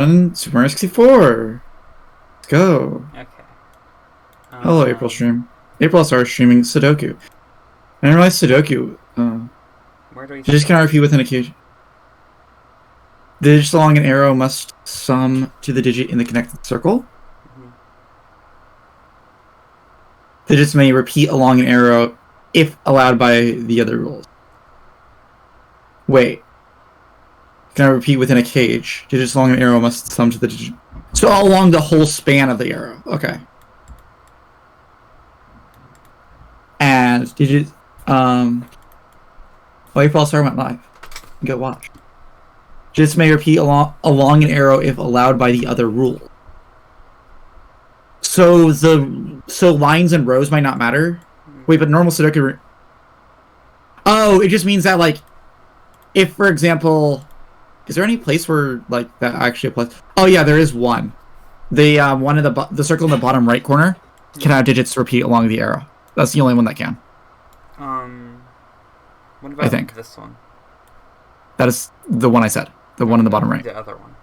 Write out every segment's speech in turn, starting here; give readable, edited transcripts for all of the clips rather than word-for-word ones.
Super Mario 64. Let's go. Okay. Hello, April stream. April started streaming Sudoku. I didn't realize Sudoku. Where do we? You just cannot repeat within a cage. The digits along an arrow must sum to the digit in the connected circle. Digits may repeat along an arrow if allowed by the other rules. Wait. Can I repeat within a cage? Digits along an arrow must sum to the digit. So along the whole span of the arrow. Okay. And digits. Well, April Star went live. Go watch. Digits may repeat along an arrow if allowed by the other rule. So lines and rows might not matter. Wait, but normal Sudoku. Oh, it just means that like, if for example, is there any place where like that actually applies? Oh yeah, there is one. The one in the circle in the bottom right corner can have digits repeat along the arrow. That's the only one that can. What about I think this one? That is the one I said. The one in the bottom right. The other one.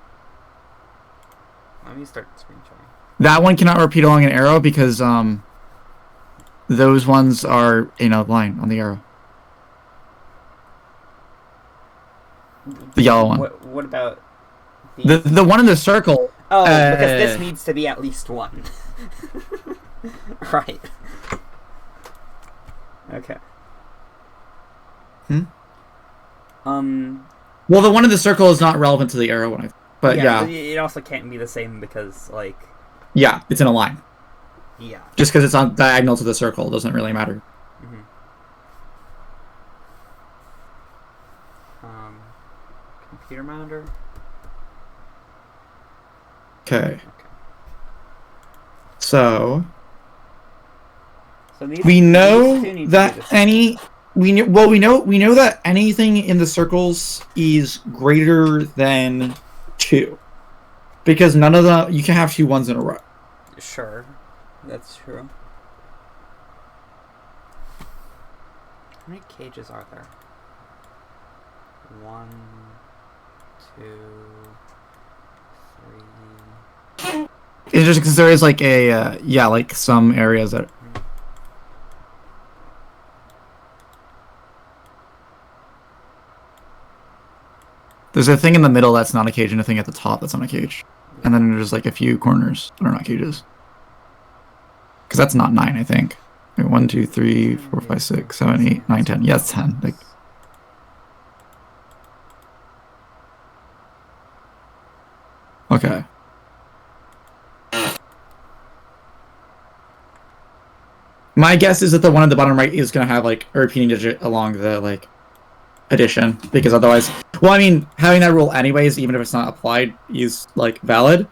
Let me start screen sharing. That one cannot repeat along an arrow because those ones are in a line on the arrow. The yellow one. What about the one in the circle? Oh, because this needs to be at least one. Right. Okay. Well, the one in the circle is not relevant to the arrow one, but yeah. It also can't be the same because, like... Yeah, it's in a line. Yeah. Just because it's on diagonal to the circle doesn't really matter. Computer monitor? Okay. So these, we know that we know that anything in the circles is greater than 2, because none of them you can have 2 ones in a row. Sure, that's true. How many cages are there? 1, 2, 3. It's just because there is like a like some areas that. There's a thing in the middle that's not a cage, and a thing at the top that's not a cage, and then there's like a few corners that are not cages. Because that's not 9, I think. Wait, 1, 2, 3, 4, 5, 6, 7, 8, 9, 10. Yeah, it's 10. Like. Okay. My guess is that the one at the bottom right is going to have like a repeating digit along the like addition, because otherwise, well, I mean, having that rule anyways, even if it's not applied, is like valid.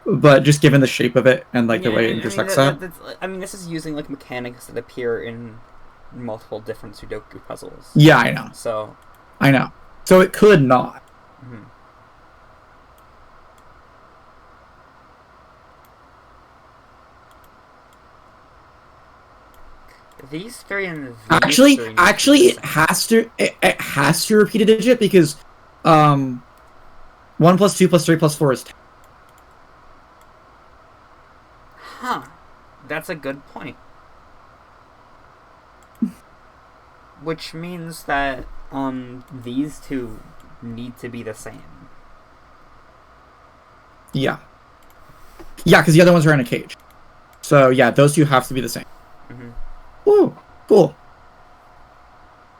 But just given the shape of it and like the way it intersects I mean, this is using like mechanics that appear in multiple different Sudoku puzzles. Yeah, I know. So. I know. So it could not. These 3 and these actually 3 it has to repeat a digit because 1 plus 2 plus 3 plus 4 is 10. Huh. That's a good point. Which means that these 2 need to be the same. Yeah. Yeah, because the other ones are in a cage. So yeah, those 2 have to be the same. Ooh, cool.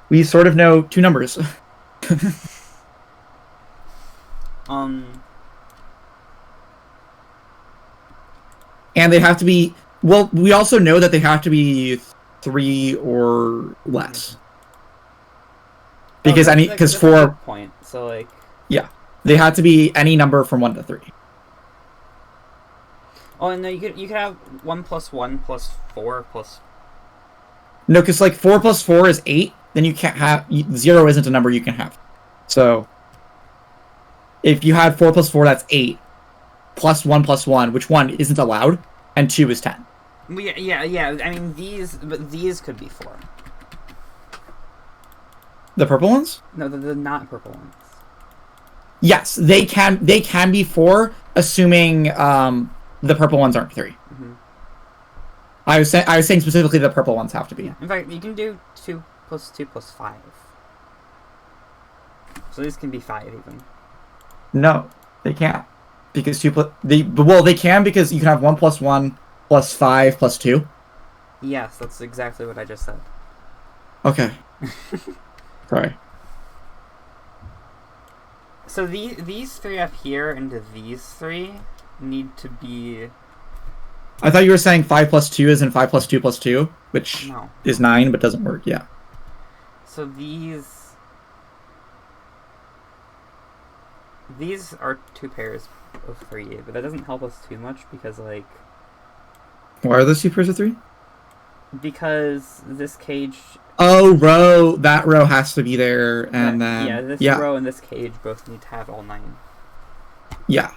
We sort of know 2 numbers. And they have to be... Well, we also know that they have to be 3 or less. Because because 4... point, so like... Yeah. They have to be any number from 1 to 3. Oh, and no, you could have 1 plus 1 plus 4 plus... No, because like 4 plus 4 is 8. Then you can't have 0 isn't a number you can have. So if you had 4 plus 4, that's 8. Plus 1 plus 1, which 1 isn't allowed, and 2 is 10. Yeah. I mean these could be 4. The purple ones? No, the not purple ones. Yes, they can be 4, assuming the purple ones aren't 3. Mm-hmm. I was saying specifically the purple ones have to be. Yeah. In fact, you can do 2 plus 2 plus 5. So these can be 5 even. No, they can't. Because they can because you can have 1 plus 1 plus 5 plus 2. Yes, that's exactly what I just said. Okay. Sorry. So these 3 up here and these 3 need to be... I thought you were saying 5 plus 2 is in 5 plus 2 plus 2, which is 9, but doesn't work, yeah. So these are 2 pairs of 3, but that doesn't help us too much because, like... Why are those 2 pairs of 3? Because this cage... Oh, that row has to be there, and then... Yeah, this row and this cage both need to have all 9. Yeah.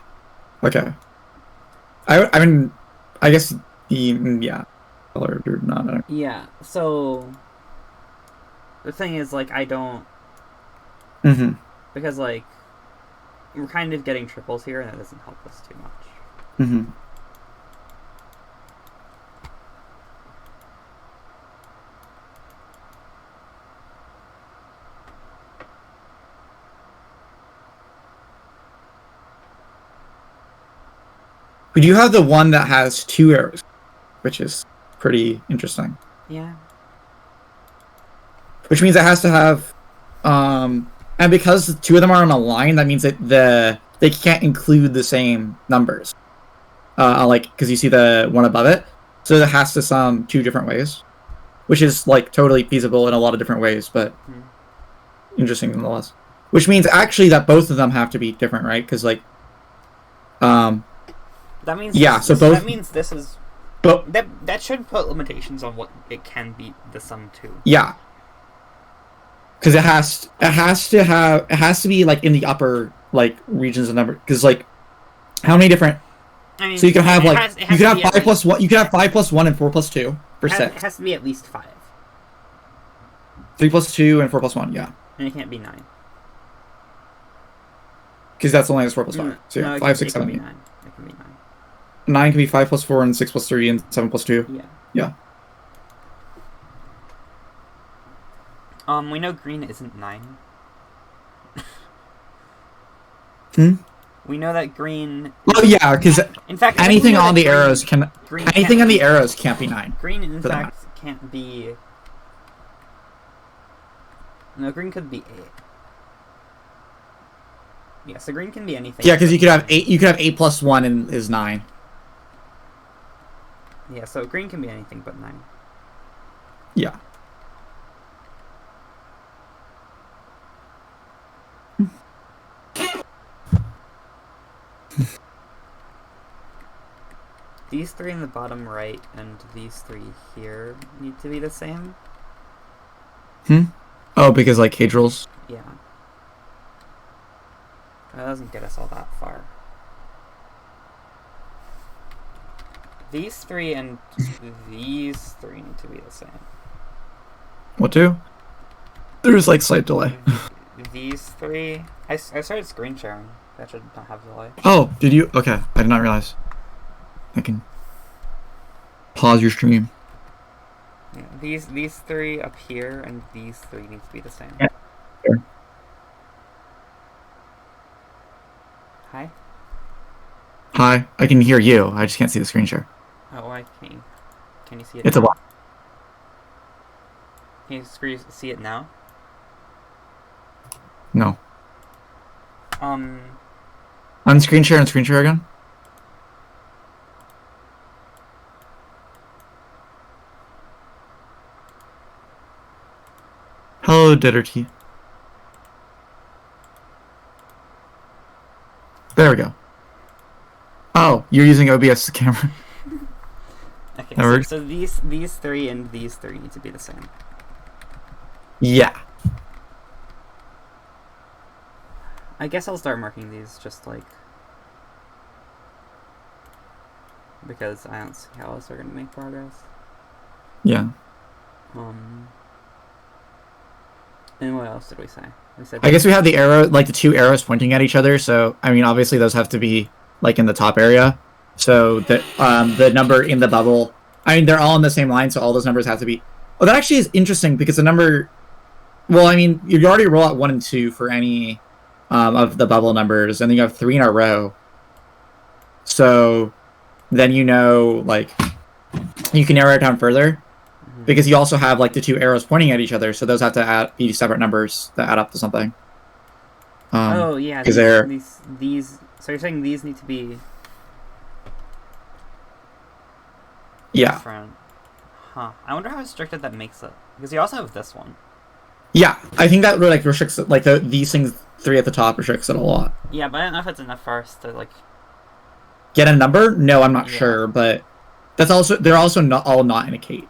Okay. I mean, I guess, yeah. Colored or not. Yeah, so... The thing is, like, I don't... Mm-hmm. Because, like, we're kind of getting triples here, and that doesn't help us too much. Mm-hmm. But you have the one that has 2 arrows, which is pretty interesting. Yeah. Which means it has to have, and because 2 of them are on a line, that means that they can't include the same numbers. Like, because you see the one above it, so it has to sum 2 different ways, which is like totally feasible in a lot of different ways, but interesting nonetheless. Which means actually that both of them have to be different, right? Because like, that means that means this is. But that should put limitations on what it can be the sum to. Yeah. Because it has to be like in the upper like regions of number. Because like, how many different? I mean, so you can have like you can have 5 plus 1. You can have 5 plus 1 and 4 plus 2 for 6. It has to be at least 5. 3 plus 2 and 4 plus 1. Yeah. And it can't be 9. Because that's only 4 plus 5. So yeah, 5, 6, 7, 8. 9. It can be 9. 9 can be 5 plus 4 and 6 plus 3 and 7 plus 2. Yeah. Yeah. We know green isn't 9. We know that green... Well, yeah, because in fact, anything on the arrows can... Anything on the arrows can't be 9. Green, in fact, can't be... No, green could be 8. Yeah, so green can be anything. Yeah, because you could have 8. You could have 8 plus 1 and is 9. Yeah, so green can be anything but 9. Yeah. These 3 in the bottom right and these 3 here need to be the same. Oh, because like cage rules? Yeah. That doesn't get us all that far. These 3 and these 3 need to be the same. What do? There's like slight delay. These 3... I started screen sharing. That should not have delay. Oh, did you? Okay, I did not realize. I can pause your stream. Yeah, these 3 up here and these 3 need to be the same. Yeah. Sure. Hi? Hi, I can hear you. I just can't see the screen share. Oh, I can. Can you see it? It's now? a what? Can you see it now? No. On screen share and screen share again? Hello, Ditterty. There we go. Oh, you're using OBS camera. Okay, so these 3 and these 3 need to be the same. Yeah. I guess I'll start marking these just like... because I don't see how else they're going to make progress. Yeah. And what else did we say? We said I guess we have the arrow, like the two arrows pointing at each other. So I mean, obviously those have to be like in the top area. So the number in the bubble. I mean, they're all in the same line, so all those numbers have to be. Oh, that actually is interesting because the number. Well, I mean, you already roll out 1 and 2 for any of the bubble numbers, and then you have 3 in a row. So then you know, like, you can narrow it down further because you also have like the two arrows pointing at each other, so those have to be separate numbers that add up to something. Oh yeah, because these. So you're saying these need to be different? Huh. I wonder how restricted that makes it. Because you also have this one. Yeah, I think that like restricts it, like these things 3 at the top restricts it a lot. Yeah, but I don't know if it's enough for us to like get a number. No, I'm not sure, but that's also they're also not in a cage.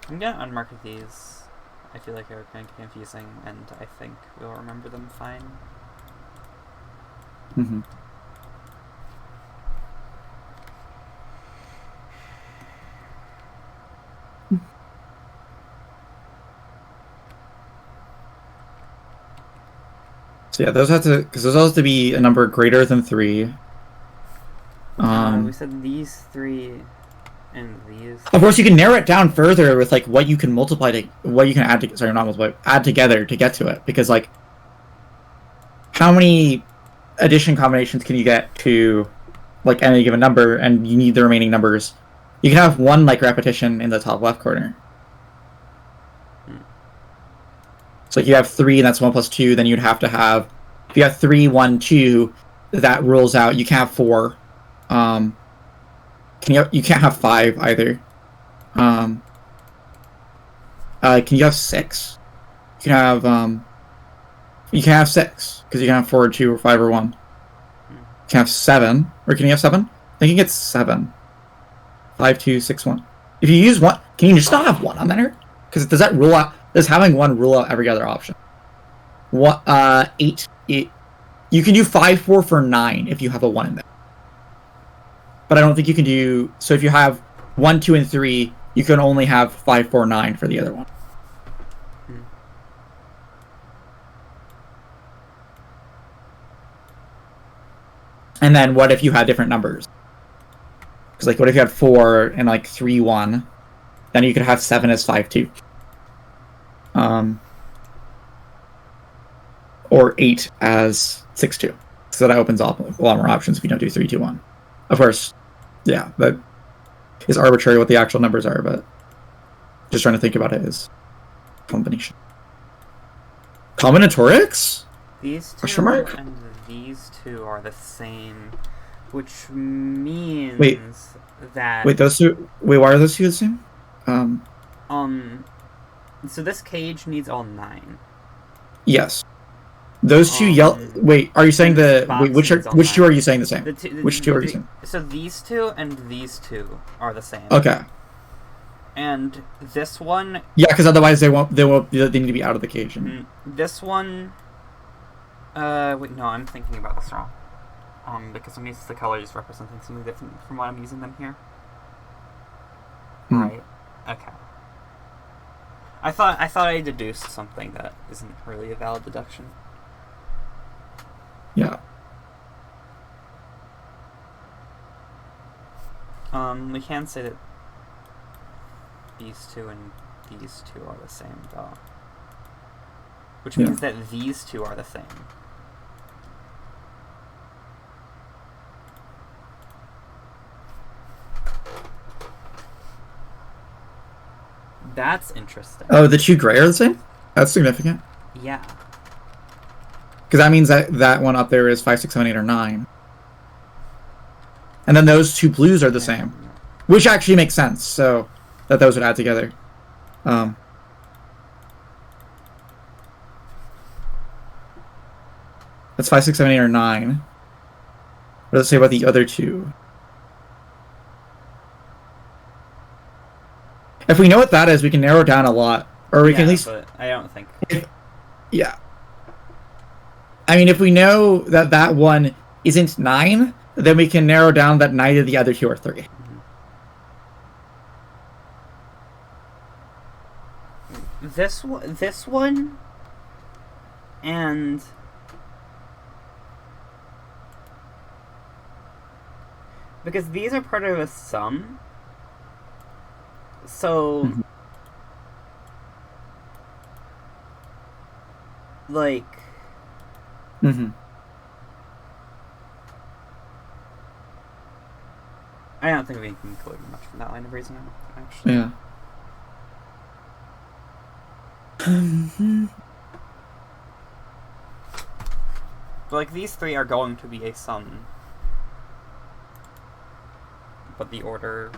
I'm gonna unmark these. I feel like they're kind of confusing, and I think we'll remember them fine. Mm-hmm. So yeah, those have to be a number greater than 3. We said these 3 and these. Of course, you can narrow it down further with like what you can multiply to, what you can add to, sorry, not multiply, add together to get to it. Because like, how many addition combinations can you get to like any given number, and you need the remaining numbers. You can have 1 like repetition in the top left corner. So if you have 3, and that's 1 plus 2, then you'd have to have, if you have 3, 1, 2, that rules out. You can't have 4. You can't have 5 either. Can you have 6? You can have 6 because you can have 4 or 2 or 5 or 1. You can have 7, or can you have 7? I think you get 7. 5, 2, 6, 1. If you use 1, can you just not have 1 on there? Because does that rule out? Does having 1 rule out every other option? What? 8. You can do 5, 4 for 9 if you have a 1 in there. But I don't think you can do. So if you have 1, 2, and 3, you can only have 5, 4, 9 for the other one. And then what if you had different numbers? Because like, what if you had 4 and like 3, 1? Then you could have 7 as 5, 2. Or 8 as 6, 2. So that opens up a lot more options if you don't do 3, 2, 1. Of course, yeah, that is arbitrary what the actual numbers are, but just trying to think about it as combination. Combinatorics? These 2 and these 2 are the same, which means that... Wait, those 2... Wait, why are those 2 the same? So this cage needs all 9. Yes. Those 2 yellow... Wait, are you saying the... Wait, which 2 are you saying the same? Which 2 are you saying? So these 2 and these 2 are the same. Okay. And this one... Yeah, because otherwise they need to be out of the cage. This one... wait, no, I'm thinking about this wrong. Because some of the colors representing something different from what I'm using them here. Right. Okay. I thought I deduced something that isn't really a valid deduction. Yeah. We can say that these 2 and these 2 are the same, though. Which means that these 2 are the same. That's interesting. Oh, the 2 gray are the same? That's significant. Yeah. Because that means that one up there is 5, 6, 7, 8, or 9. And then those 2 blues are the same. Which actually makes sense, so that those would add together. That's 5, 6, 7, 8, or 9. What does it say about the other 2? If we know what that is, we can narrow down a lot. Or we can at least... but I don't think... Yeah. I mean, if we know that that one isn't 9, then we can narrow down that neither the other two are 3. This one, and because these are part of a sum, so like. I don't think we can conclude much from that line of reasoning, actually. Yeah. But, like, these 3 are going to be a sum. But the order...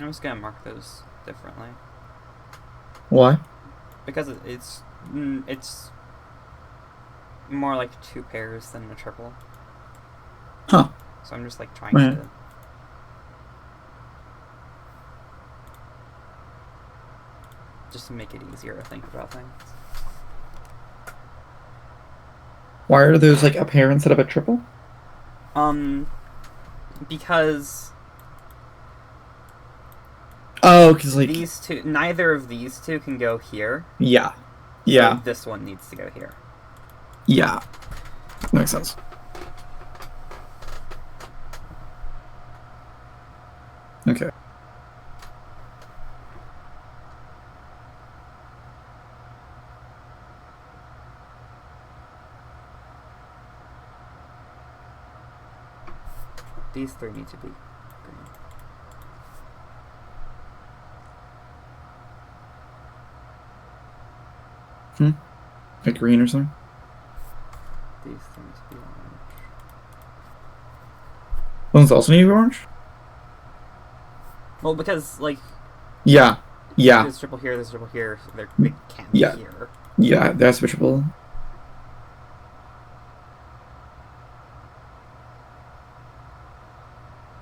I'm just gonna mark those differently. Why? Because it's more like 2 pairs than a triple. Huh. So I'm just like trying to... just to make it easier to think about things. Why are those like a pair instead of a triple? Because... Oh, because like... these two... neither of these two can go here. Yeah. Yeah. So this one needs to go here. Yeah. Makes sense. Okay. These 3 need to be green. Like green or something? These 3 need to be orange. Those also need to be orange? Well, because, like... Yeah. Yeah. There's triple here, there's triple here, so they can't be here. Yeah, that's triple.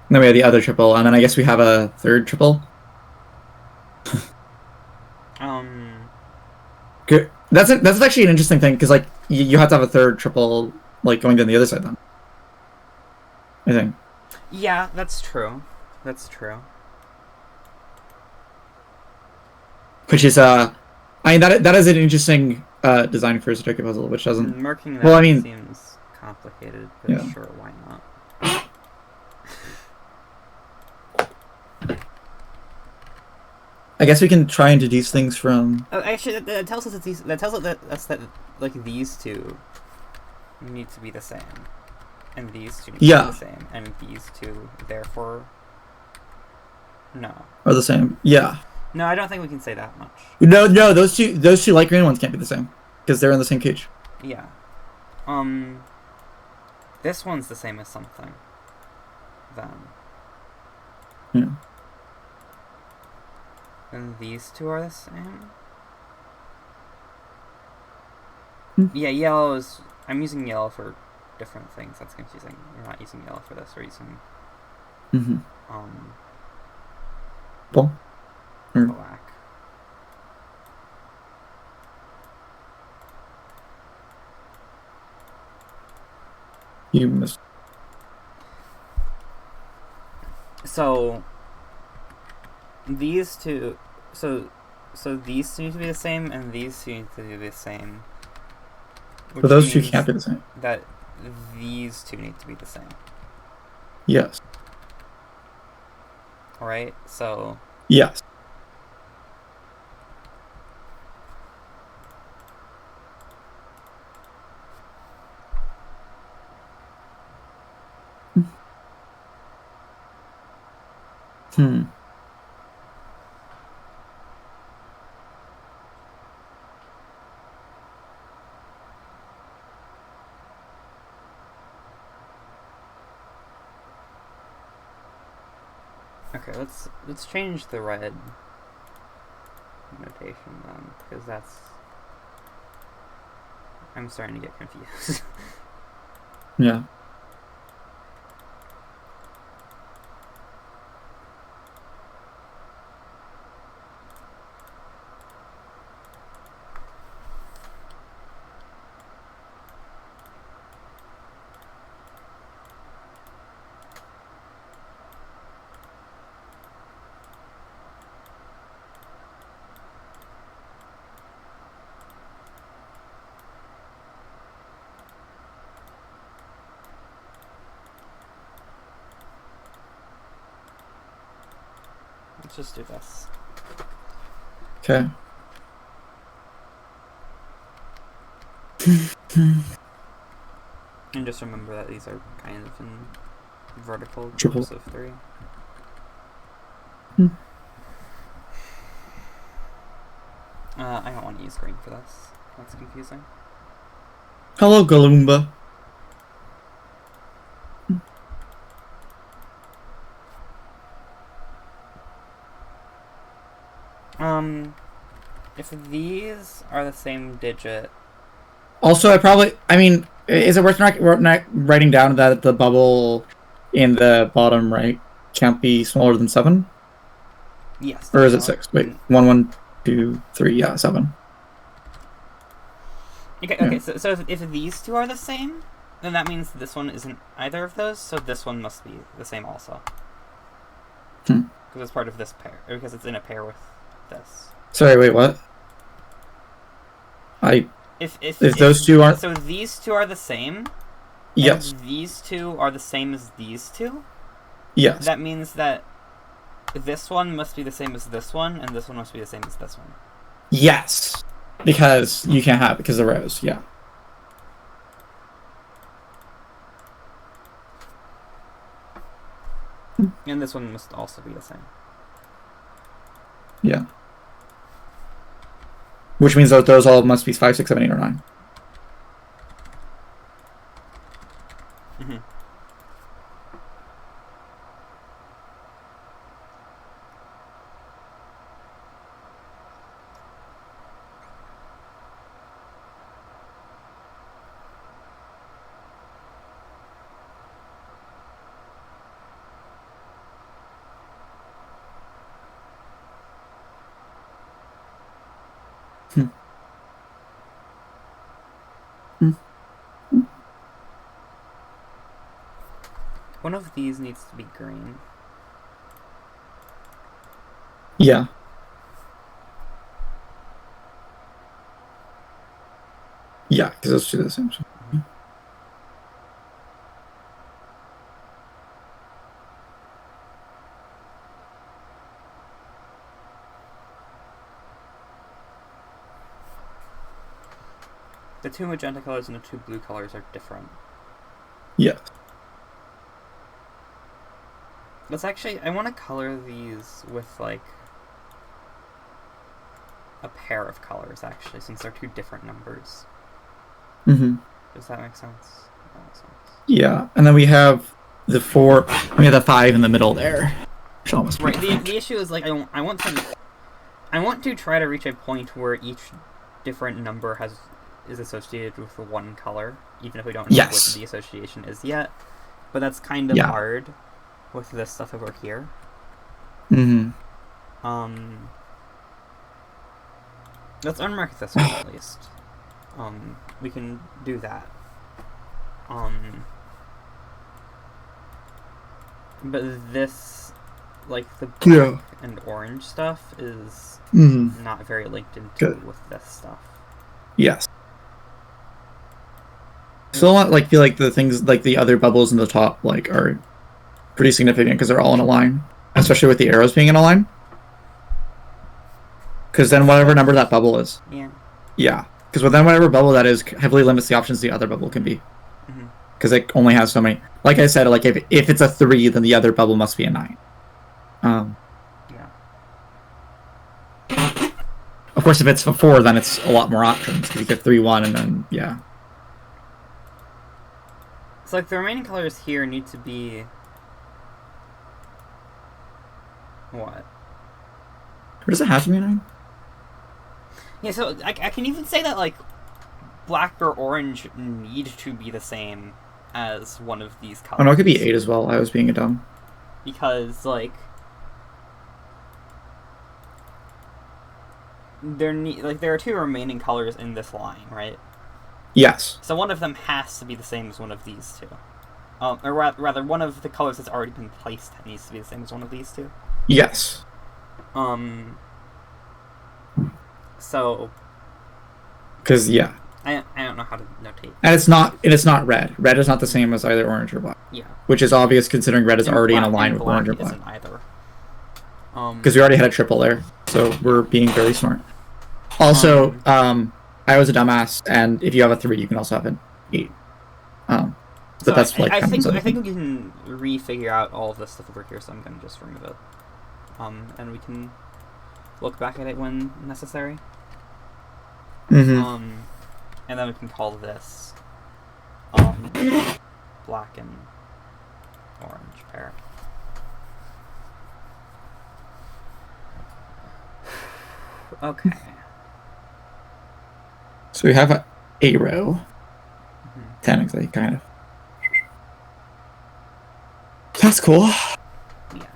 And then we have the other triple, and then I guess we have a third triple. Good. That's actually an interesting thing, because like you have to have a third triple like going down the other side then. I think. Yeah, that's true. That's true. Which is I mean that is an interesting design for a Sudoku puzzle, which doesn't. Marking that well, I mean, seems complicated, but yeah. Sure, why not? I guess we can try and deduce things from. Oh, actually, that tells us that these. That tells us that like these 2 need to be the same, and these 2 need to be the same, and these 2 therefore no are the same. Yeah. No, I don't think we can say that much. No, those two light green ones can't be the same because they're in the same cage. Yeah. This one's the same as something. Then. Yeah. And these 2 are the same? Yeah, yellow is... I'm using yellow for different things. That's confusing. We're not using yellow for this. We're using... black. You missed. So... these 2... So these 2 need to be the same, and these 2 need to be the same. But those 2 can't be the same. That these 2 need to be the same. Yes. Alright, so... Yes. let's change the red notation then, because that's... I'm starting to get confused. Yeah. Let's just do this. Okay. And just remember that these are kind of in vertical Triple. groups of 3. I don't want to use green for this. That's confusing. Hello, Galumba. If these are the same digit... Also, I mean, is it worth not writing down that the bubble in the bottom right can't be smaller than 7? Yes. Or is it 6? Wait, 1, 1, 2, 3, yeah, 7. Okay, Yeah. so if these two are the same, then that means this one isn't either of those, so this one must be the same also. Because it's part of this pair, or because it's in a pair with this. Sorry, wait, what? If those two aren't... So these two are the same? Yes. And these two are the same as these two? Yes. That means that this one must be the same as this one, and this one must be the same as this one. Yes. Because you can't have it because of the rows, yeah. And this one must also be the same. Yeah. Which means that those all must be 5, 6, 7, 8, or 9. Mm-hmm. One of these needs to be green. Yeah. Yeah, because those two are the same. The 2 magenta colors and the 2 blue colors are different. Yeah. Let's actually... I want to color these with, like, a pair of colors, actually, since they're 2 different numbers. Mm-hmm. Does that make sense? That makes sense. Yeah, and then we have the 4... We have the 5 in the middle there. Which almost right, the issue is, like, I want to try to reach a point where each different number is associated with one color, even if we don't know what the association is yet. But that's kind of hard with this stuff over here. Mm-hmm. Let's unmark this one at least. We can do that. But this, like, the black and orange stuff is not very linked into with this stuff. Yes. Still not, like, feel like the things, like, the other bubbles in the top, like, are pretty significant because they're all in a line. Especially with the arrows being in a line. Because then whatever number that bubble is. Yeah. Yeah. Because then whatever bubble that is heavily limits the options the other bubble can be. Because it only has so many. Like I said, like if it's a 3, then the other bubble must be a 9. Yeah. Of course, if it's a 4, then it's a lot more options. Because you get 3, 1, and then, yeah. So, like, the remaining colors here need to be... What? Or does it have to be 9? Yeah, so I can even say that, like, black or orange need to be the same as one of these colors. Oh no, it could be 8 as well. I was being a dumb. Because, like, there are 2 remaining colors in this line, right? Yes. So one of them has to be the same as one of these 2. Or rather, one of the colors that's already been placed needs to be the same as one of these 2. Yes. So. Because yeah. I don't know how to notate. And it's not red. Red is not the same as either orange or black. Yeah. Which is obvious considering red is already in a line with orange or black. Isn't either. Because we already had a triple there, so we're being very smart. Also, I was a dumbass, and if you have a 3, you can also have an 8. But so that's like I think we can refigure out all of this stuff over here, so I'm gonna just remove it. And we can look back at it when necessary. Mm-hmm. And then we can call this black and orange pair. Okay. So we have a row. Technically, kind of. That's cool. Yeah.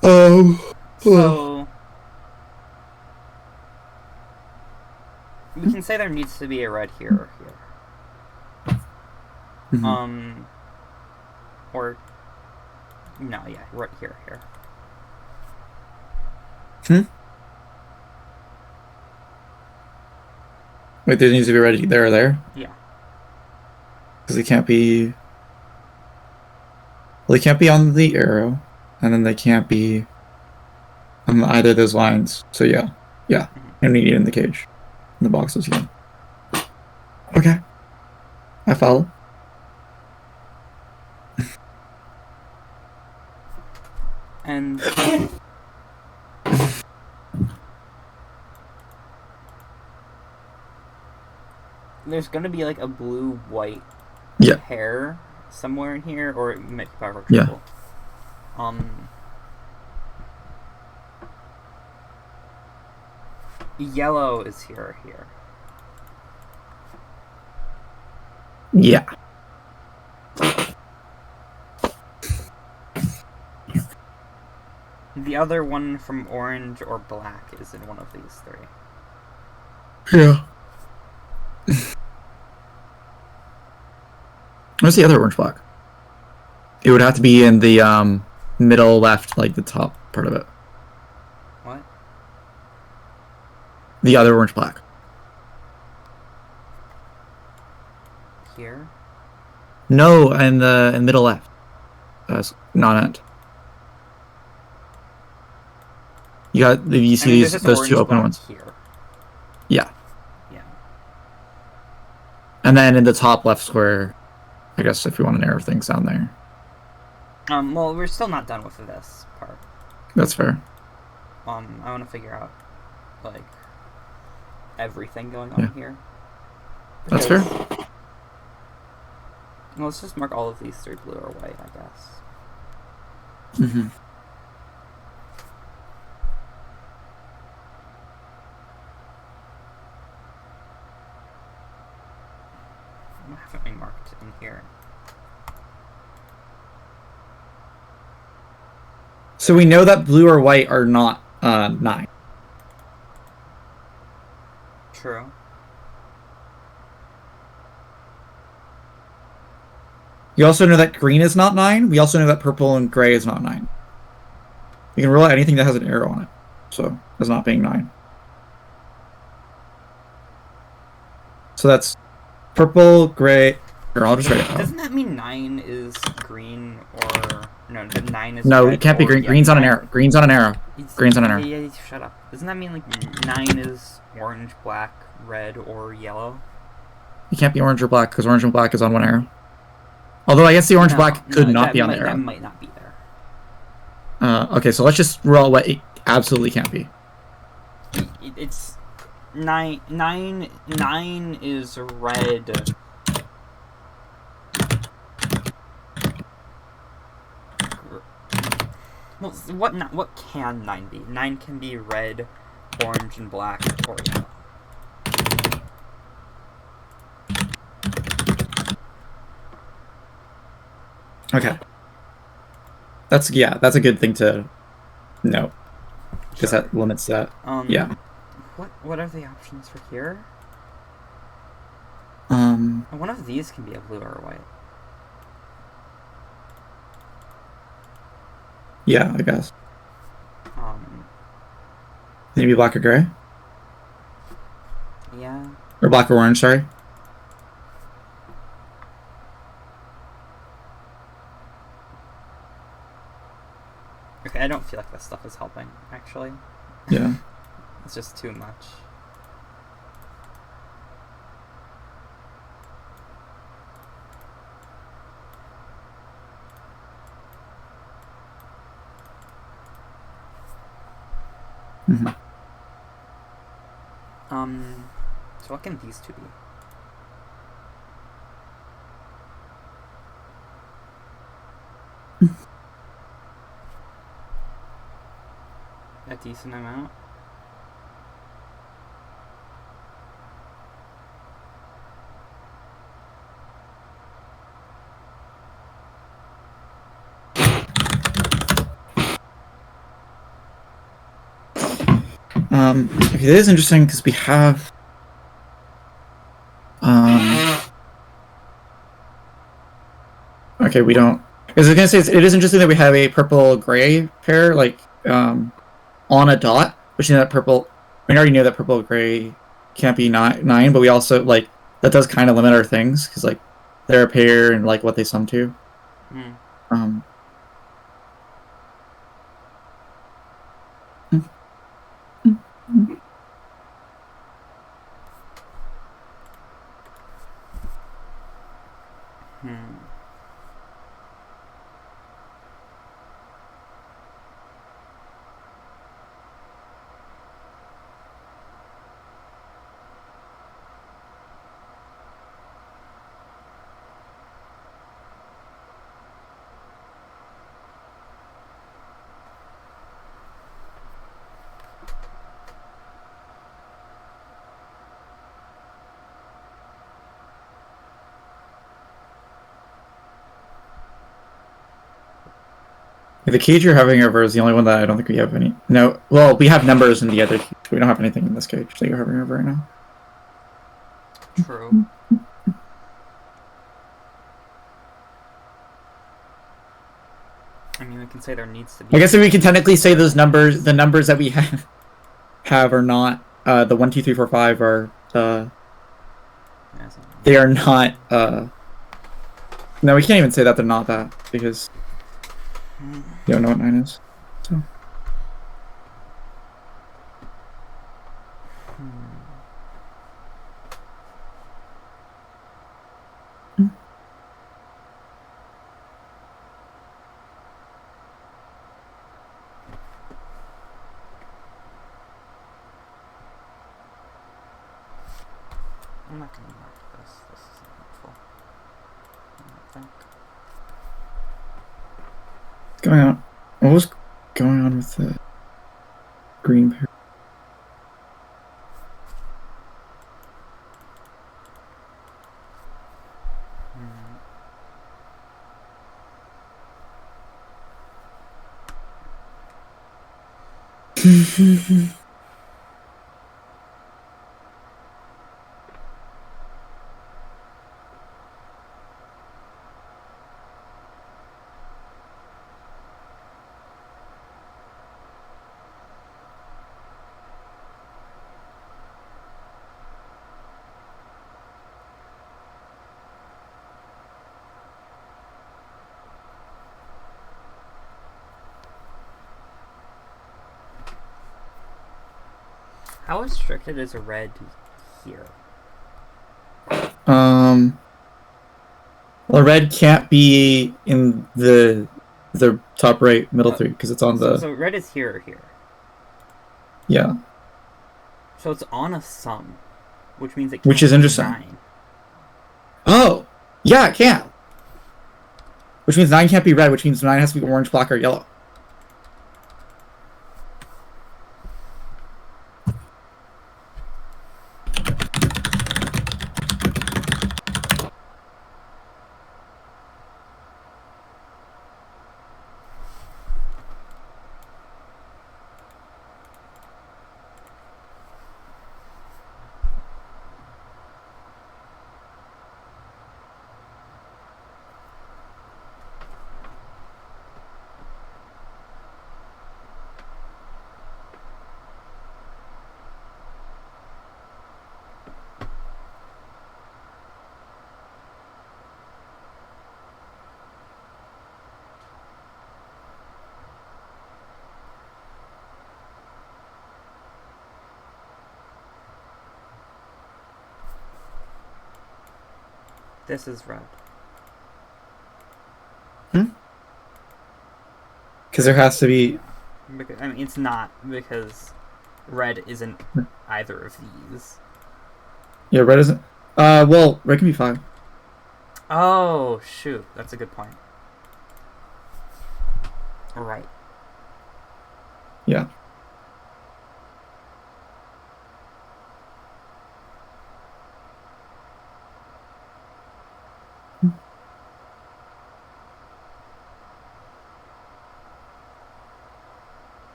So we can say there needs to be a red here or here. Or no, yeah, right here. Wait, there needs to be red there or there? Yeah. Because they can't be. Well, they can't be on the arrow, and then they can't be on either of those lines. So yeah, and we need it in the cage, in the boxes. Yeah. Okay, I follow. And there's gonna be like a blue-white pair somewhere in here, or it might be power triple. Yellow is here or here. Yeah. The other one from orange or black is in one of these 3. Yeah. Where's the other orange block? It would have to be in the middle left, like the top part of it. What? The other orange block. Here? No, in the middle left. Not it. You see those 2 open ones. Here. Yeah. Yeah. And then in the top left square, I guess if you want to narrow things down there. Well, we're still not done with this part. That's fair. I want to figure out, like, everything going on here. That's fair. Well, let's just mark all of these 3 blue or white, I guess. Mm-hmm. What haven't we marked in here? So we know that blue or white are not 9. True. You also know that green is not 9. We also know that purple and gray is not 9. You can rule out anything that has an arrow on it, so as not being 9. So that's purple, gray. Or I'll just write it down. Doesn't that mean 9 is green or no? 9 is no, red it can't be green. Yeah, Green's on an arrow. Green's on an arrow. Green's on an arrow. Yeah, shut up. Doesn't that mean like 9 is orange, black, red, or yellow? It can't be orange or black because orange and black is on one arrow. Although I guess the orange black could not be on the arrow. That might not be there. Okay, so let's just roll what it absolutely can't be. It's 9 is red. Well, what can 9 be? 9 can be red, orange, and black, or yellow. Okay. That's a good thing to note. Because that limits that. Yeah. What are the options for here? One of these can be a blue or a white. Yeah, I guess. Maybe black or gray? Yeah. Or black or orange, sorry. Okay, I don't feel like this stuff is helping, actually. Yeah. It's just too much. Mm-hmm. So what can these two be? A decent amount? Okay, it is interesting because we have okay, we don't. Because I was gonna say it is interesting that we have a purple-gray pair like on a dot, which means that purple. We already knew that purple-gray can't be nine, but we also like that does kind of limit our things because like they're a pair and like what they sum to. Mm. The cage you're hovering over is the only one that I don't think we have any. No, well, we have numbers in the other cage. We don't have anything in this cage that you're hovering over right now. True. I mean, we can say there needs to be. I guess we can technically say those numbers, the numbers that we have are not the 1, 2, 3, 4, 5 are they are not. No, we can't even say that they're not that because you don't know what 9 is. So. I'm not going to mark this. This isn't helpful. I don't think. What's going on? What was going on with the green pair? How restricted is a red here? Well, red can't be in the top right middle three because it's on the. So red is here or here. Yeah. So it's on a sum, which means it can't which is interesting. 9. Oh, yeah, it can. Which means 9 can't be red, which means 9 has to be orange, black, or yellow. This is red. Because there has to be... Because, I mean, it's not, because red isn't either of these. Yeah, red isn't... well, red can be 5. Oh, shoot. That's a good point. Right. Yeah.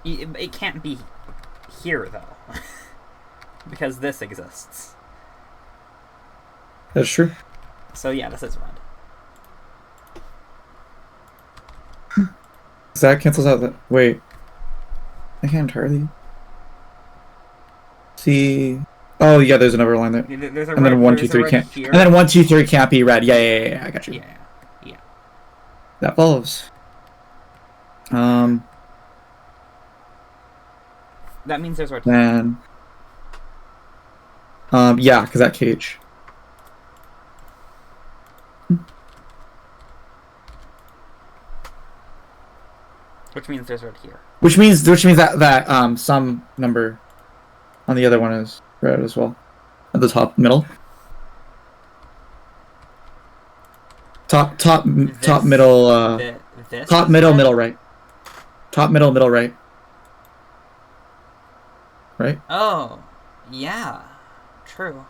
It can't be here, though. Because this exists. That's true. So yeah, this is red. That cancels out the... Wait. I can't entirely... See... Oh, yeah, there's another line there. There's a and red, then 1, 2, 3 can't... Here. And then 1, 2, 3 can't be red. Yeah, I got you. Yeah. That follows. That means there's red here. Then... yeah, because that cage. Which means there's red here. Which means that some number on the other one is red as well. At the top middle. Top middle This top middle right. Top middle right. Right? Oh, yeah. True.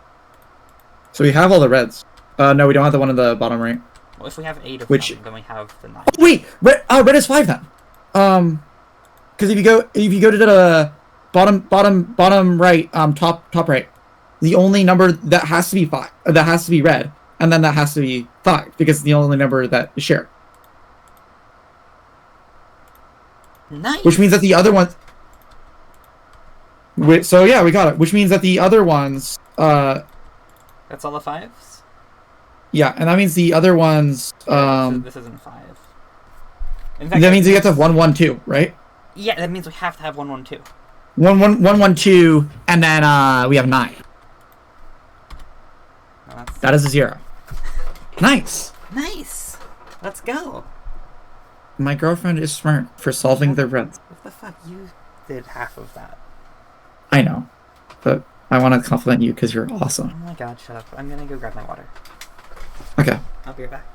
So we have all the reds. No, we don't have the one in the bottom right. Well, if we have 8 of Which... them, then we have the 9. Wait, red is 5 then. Because if you go to the bottom right, top right, the only number that has to be 5, that has to be red, and then that has to be 5 because it's the only number that is shared. Nice. Which means that the other ones. So yeah, we got it. Which means that the other ones. That's all the 5s. Yeah, and that means the other ones. This isn't 5. In fact, that means we have to have 1, 1, 2, right? Yeah, that means we have to have 1, 1, 2. 1, 1, 1, 1, 2, and then we have 9. Well, that is a 0. Nice. Nice. Let's go. My girlfriend is smart for solving the reds. What the fuck? You did half of that. I know, but I want to compliment you because you're awesome. Oh my god, shut up. I'm gonna go grab my water. Okay. I'll be right back.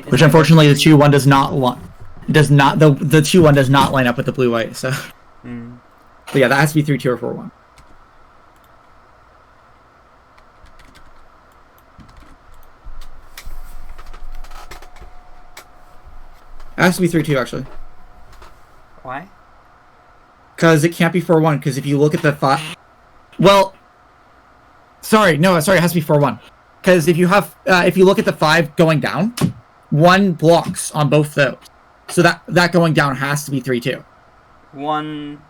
Which unfortunately the 2-1 does not the 2-1 does not line up with the blue-white, so but yeah, that has to be 3-2 or 4-1. It has to be 3-2 actually. Why? Because it can't be 4-1, because if you look at the 5... Well... Sorry, it has to be 4-1. Because if you look at the 5 going down, 1 blocks on both those. So that going down has to be 3-2. 1...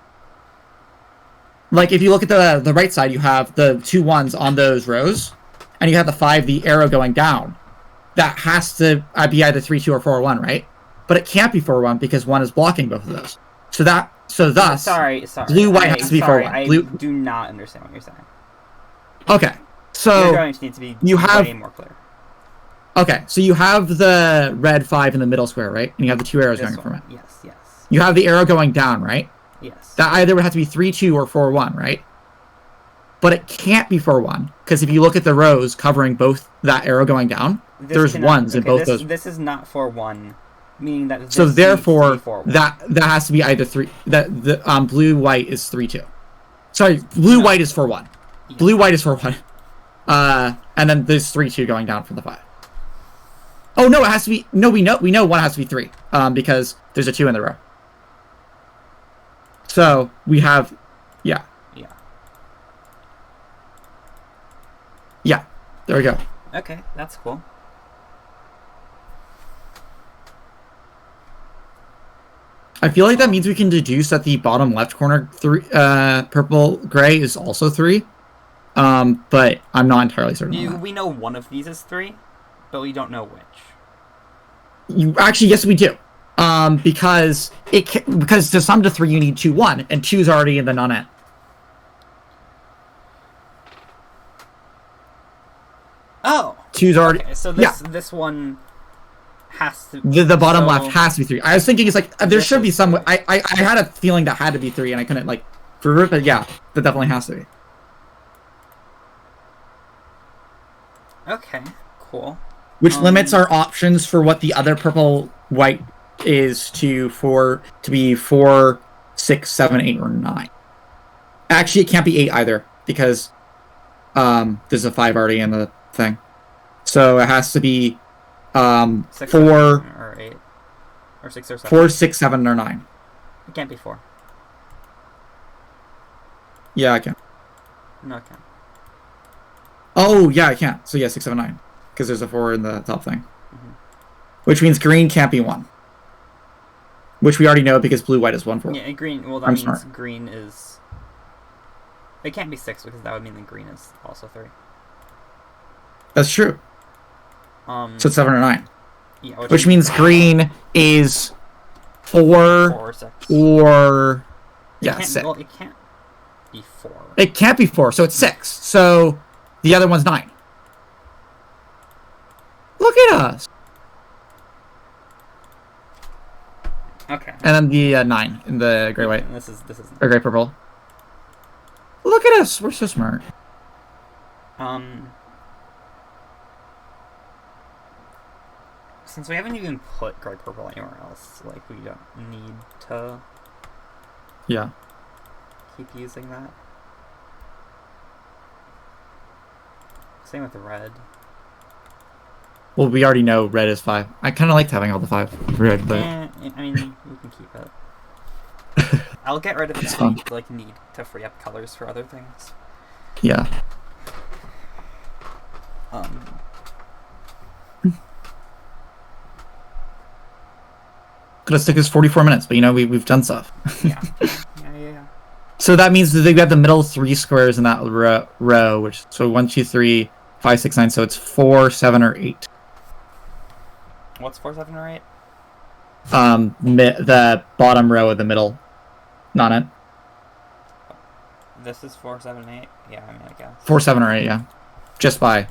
Like, if you look at the right side, you have the 2 1s on those rows, and you have the 5, the arrow going down. That has to be either 3-2 or 4-1, right? But it can't be 4-1 because 1 is blocking both of those. So thus, sorry. Blue-white has to be 4-1. I do not understand what you're saying. Okay, so you're going to need to be way more clear. Okay, so you have the red 5 in the middle square, right? And you have the 2 arrows going from it. Yes. You have the arrow going down, right? Yes. That either would have to be 3-2 or 4-1, right? But it can't be 4-1 because if you look at the rows covering both that arrow going down, there's 1s in both those. This is not 4-1, meaning that. So therefore, that has to be either 3. That the blue-white is 3-2. Sorry, blue-white is 4-1. Yeah. Blue-white is 4-1. And then there's 3, 2 going down from the 5. Oh, no, it has to be... No, we know one has to be 3. Because there's a 2 in the row. So, we have... Yeah. Yeah. Yeah. There we go. Okay, that's cool. I feel like that means we can deduce that the bottom left corner purple gray is also 3. But I'm not entirely certain on that. We know one of these is 3, but we don't know which. Actually, yes, we do. Because to sum to 3 you need 2, 1, and 2's already in the nonnet. Oh. 2's already. Okay, so this one has to. The bottom left has to be 3. I was thinking it's like there should be some. I had a feeling that had to be 3, and I couldn't like prove it, but yeah, that definitely has to be. Okay, cool. Which limits our options for what the other purple white is to be 4, 6, 7, 8, or 9. Actually, it can't be 8 either because there's a 5 already in the thing. So it has to be 6, 4 or 8 or 6 or 7. 4, 6, 7, or 9. It can't be 4. Yeah, I can. No, it can't. Oh, yeah, I can. So yeah, 6, 7, 9. Because there's a 4 in the top thing. Mm-hmm. Which means green can't be 1. Which we already know because blue, white is 1, 4. Yeah, green. Well, that means smart. Green is. It can't be 6 because that would mean that green is also 3. That's true. So it's 7 or 9. Yeah, which means green is 4 or 6. Or yeah, 6. Well, it can't be 4. It can't be 4, so it's 6. So the other one's 9. Look at us. Okay. And then the 9 in the gray white. This is or gray purple. Look at us. We're so smart. Since we haven't even put gray purple anywhere else, like we don't need to. Yeah. Keep using that. Same with the red. Well, we already know red is 5. I kind of liked having all the 5 red, but I mean, we can keep it. I'll get rid of it if we need to free up colors for other things. Yeah. Could have took us 44 minutes, but we've done stuff. Yeah. So that means that we have the middle 3 squares in that row, which so 1, 2, 3, 5, 6, 9. So it's 4, 7, or 8. What's 4, 7, or 8? The bottom row of the middle, not it. This is 4, 7, 8. Yeah, I mean, I guess 4, 7, or 8. Yeah, just by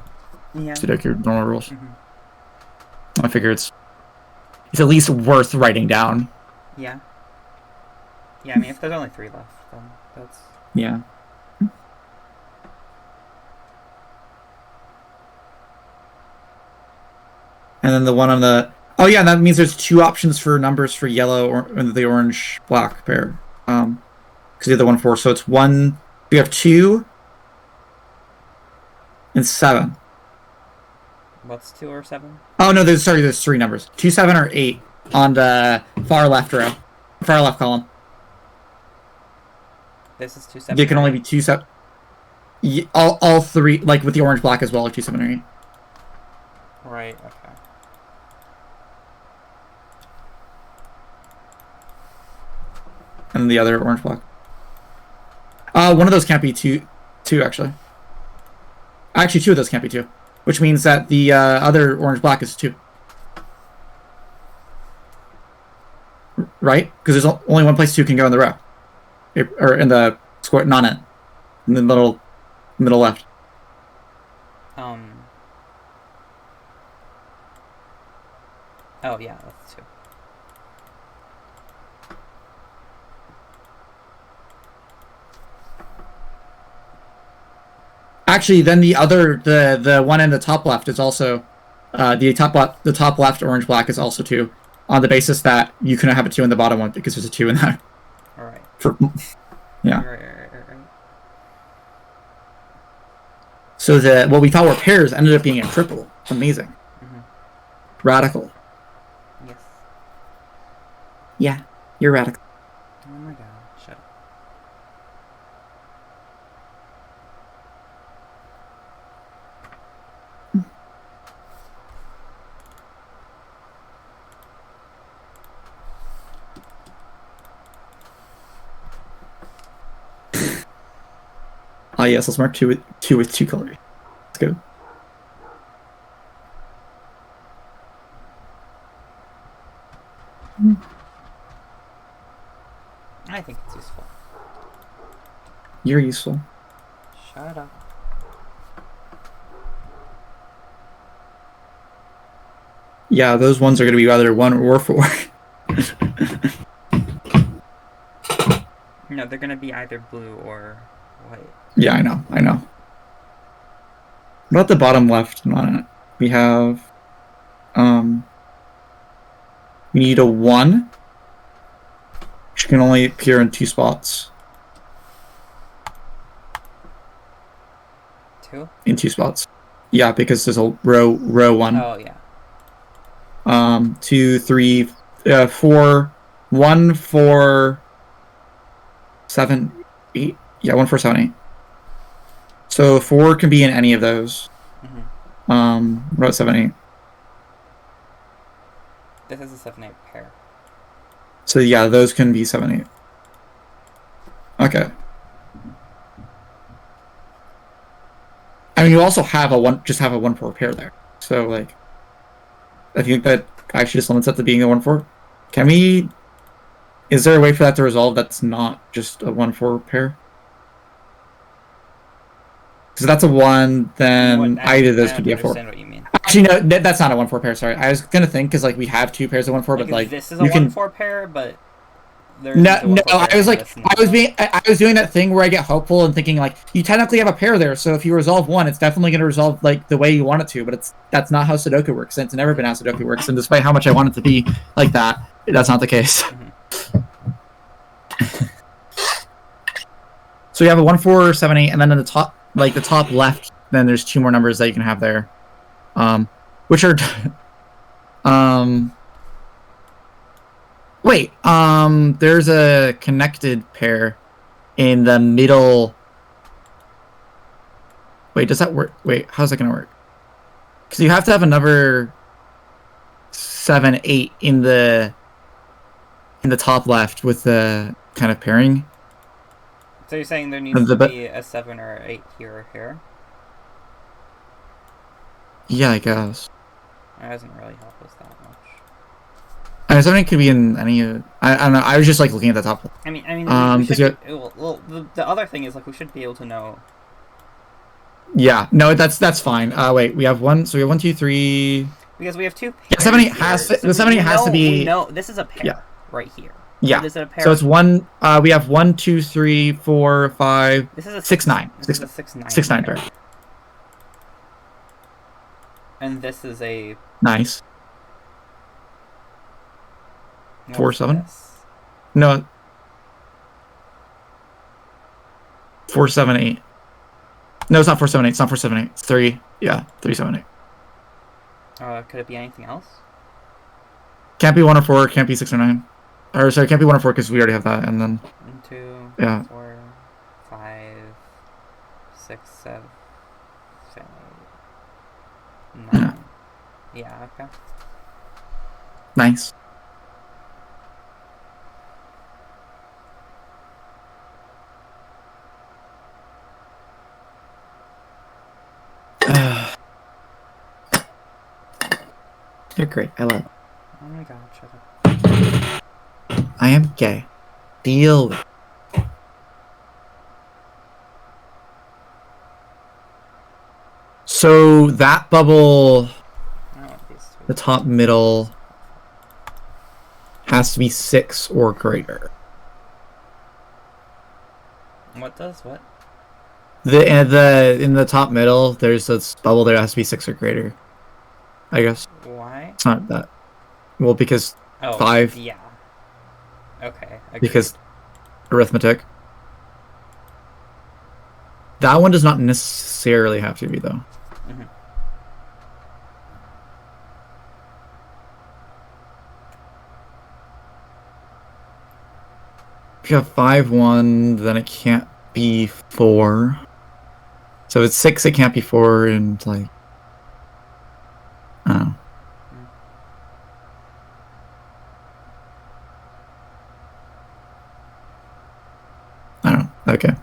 Sudoku normal rules. Mm-hmm. I figure it's at least worth writing down. Yeah. Yeah, I mean, if there's only 3 left, then that's... Yeah. And then the one on the... Oh, yeah, that means there's 2 options for numbers for yellow or the orange-black pair. Because the other one 4. So it's 1... We have 2 and 7. What's 2 or 7? Oh, no, there's 3 numbers. 2, 7, or 8 on the far left row. Far left column. This is 2, 7. It can only be 2, 7. All 3, like with the orange black as well, are 2, 7, or 8. Right, okay. And then the other orange black. One of those can't be 2, actually. Actually, 2 of those can't be 2. Which means that the other orange black is 2. Right? Because there's only one place 2 can go in the row. Or in the square, not it. In the middle left. Oh, yeah, that's 2. Actually, then the one in the top left is also the top left orange black is also 2, on the basis that you couldn't have a 2 in the bottom one because there's a 2 in there. All right. Yeah. Right. So that what we thought were pairs ended up being a triple. Amazing. Radical. Yes. Yeah, you're radical. Oh my god, shut up. Ah, yes, let's mark two with two colors. Let's go. I think it's useful. You're useful. Shut up. Yeah, those ones are going to be either 1 or 4. No, they're gonna be either blue or white. Yeah, I know. What about the bottom left on it? We have, we need a 1, which can only appear in 2 spots. 2? In 2 spots. Yeah, because there's a row 1. Oh, yeah. 2, 3, 4, 1, 4, 7, 8. Yeah, 1, 4, 7, 8. So 4 can be in any of those. What about 7, 8? This is a 7-8 pair. So yeah, those can be 7, 8. Okay. I mean, you also have a 1, 4 pair there. So like, I think that actually just limits it to being a 1, 4. Can we? Is there a way for that to resolve that's not just a 1, 4 pair? So that's a 1, then either of those could be a 4. I understand what you mean. Actually, no, that's not a 1, 4 pair. Sorry, I was gonna think because like we have 2 pairs of 1, 4, but like this is a 1, 4 pair, but no. I was like, I was doing that thing where I get hopeful and thinking like you technically have a pair there, so if you resolve 1, it's definitely gonna resolve like the way you want it to. But that's not how Sudoku works. And it's never been how Sudoku works. And despite how much I want it to be like that, that's not the case. So you have a 1, 4, 7, 8, and then in the top, like the top left, then there's 2 more numbers that you can have there, which are, wait, there's a connected pair in the middle. Wait, does that work? Wait, how's that gonna work? Because you have to have another 7, 8 in the top left with the kind of pairing. So you're saying there needs to be a 7 or 8 here or here? Yeah, I guess. That doesn't really help us that much. I mean, something could be in any. I don't know. I was just like looking at the top. I mean, the other thing is like we should be able to know. Yeah, no, that's fine. Wait, we have 1. So we have 1, 2, 3. Because we have 2 pairs. Yeah, 7, 8 has to. The 7, 8 has to be. No, this is a pair right here. Yeah. Is it a pair? So it's 1. We have 1, 2, 3, 4, 5. This is a 6, 9. This is a 6, 9. 6, 9 pair. And this is a Nice. 4, 7. This? No. 4, 7, 8. No, it's not 4, 7, 8. It's not 4, 7, 8. It's 3. Yeah, 3, 7, 8. Could it be anything else? Can't be 1 or 4. Can't be 6 or 9. Or sorry, can't be 1 or 4 because we already have that. And then 1, 2, yeah. 4, 5, 6, 7, 8, 9. Yeah, okay. Nice. You're great. I love it. Oh my god, shut up. I am gay. Deal with it. So that bubble, the top middle, has to be 6 or greater. What does what? In the top middle, there's this bubble there that has to be 6 or greater. I guess. Why? It's not that. Well, because 5. Yeah. Okay. Because arithmetic. That one does not necessarily have to be, though. Mm-hmm. If you have 5-1, then it can't be 4. So if it's 6, it can't be 4, and like... Oh. I don't know. Okay.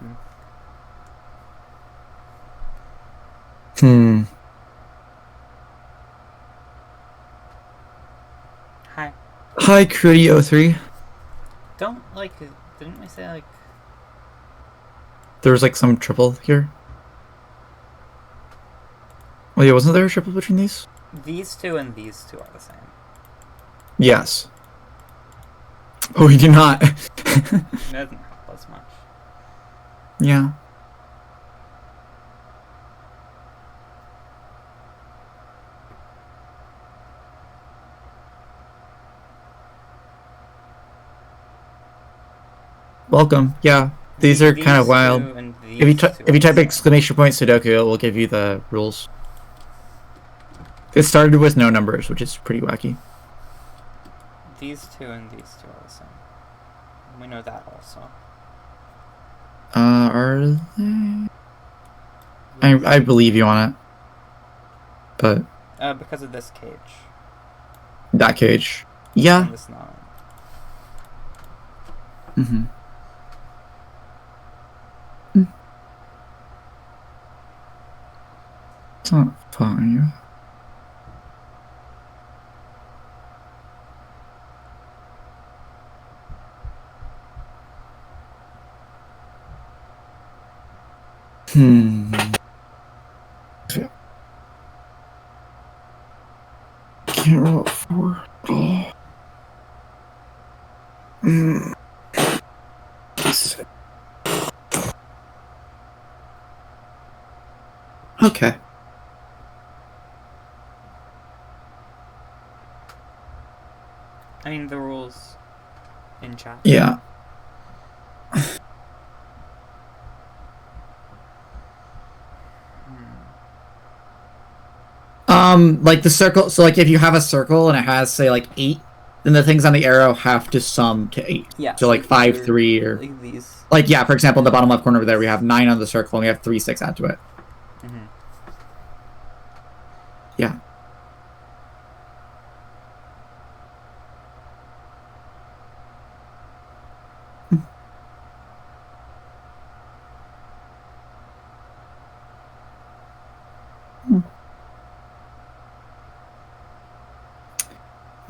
Hi. Hi, Crudy03. Don't, like, didn't we say, like... There was, like, some triple here? Oh, yeah, wasn't there a triple between these? These two and these two are the same. Yes. Oh, we do not. It doesn't help as much. Yeah. Welcome. Yeah, these are kind of wild. If you type exclamation point Sudoku, it will give you the rules. It started with no numbers, which is pretty wacky. These two and these two are the same. We know that also. Are they? I believe you on it. But... because of this cage. That cage. Yeah. And this not. Mm-hmm. It's not fine. Can't roll 4. Oh. Okay. I mean, the rules in chat. Yeah. Like the circle, so like if you have a circle and it has, say, like 8, then the things on the arrow have to sum to 8. Yeah. So like 5, 3, or... Like these. Like, yeah, for example, in the bottom left corner over there, we have 9 on the circle and we have 3, 6 add to it. Mm-hmm. Yeah.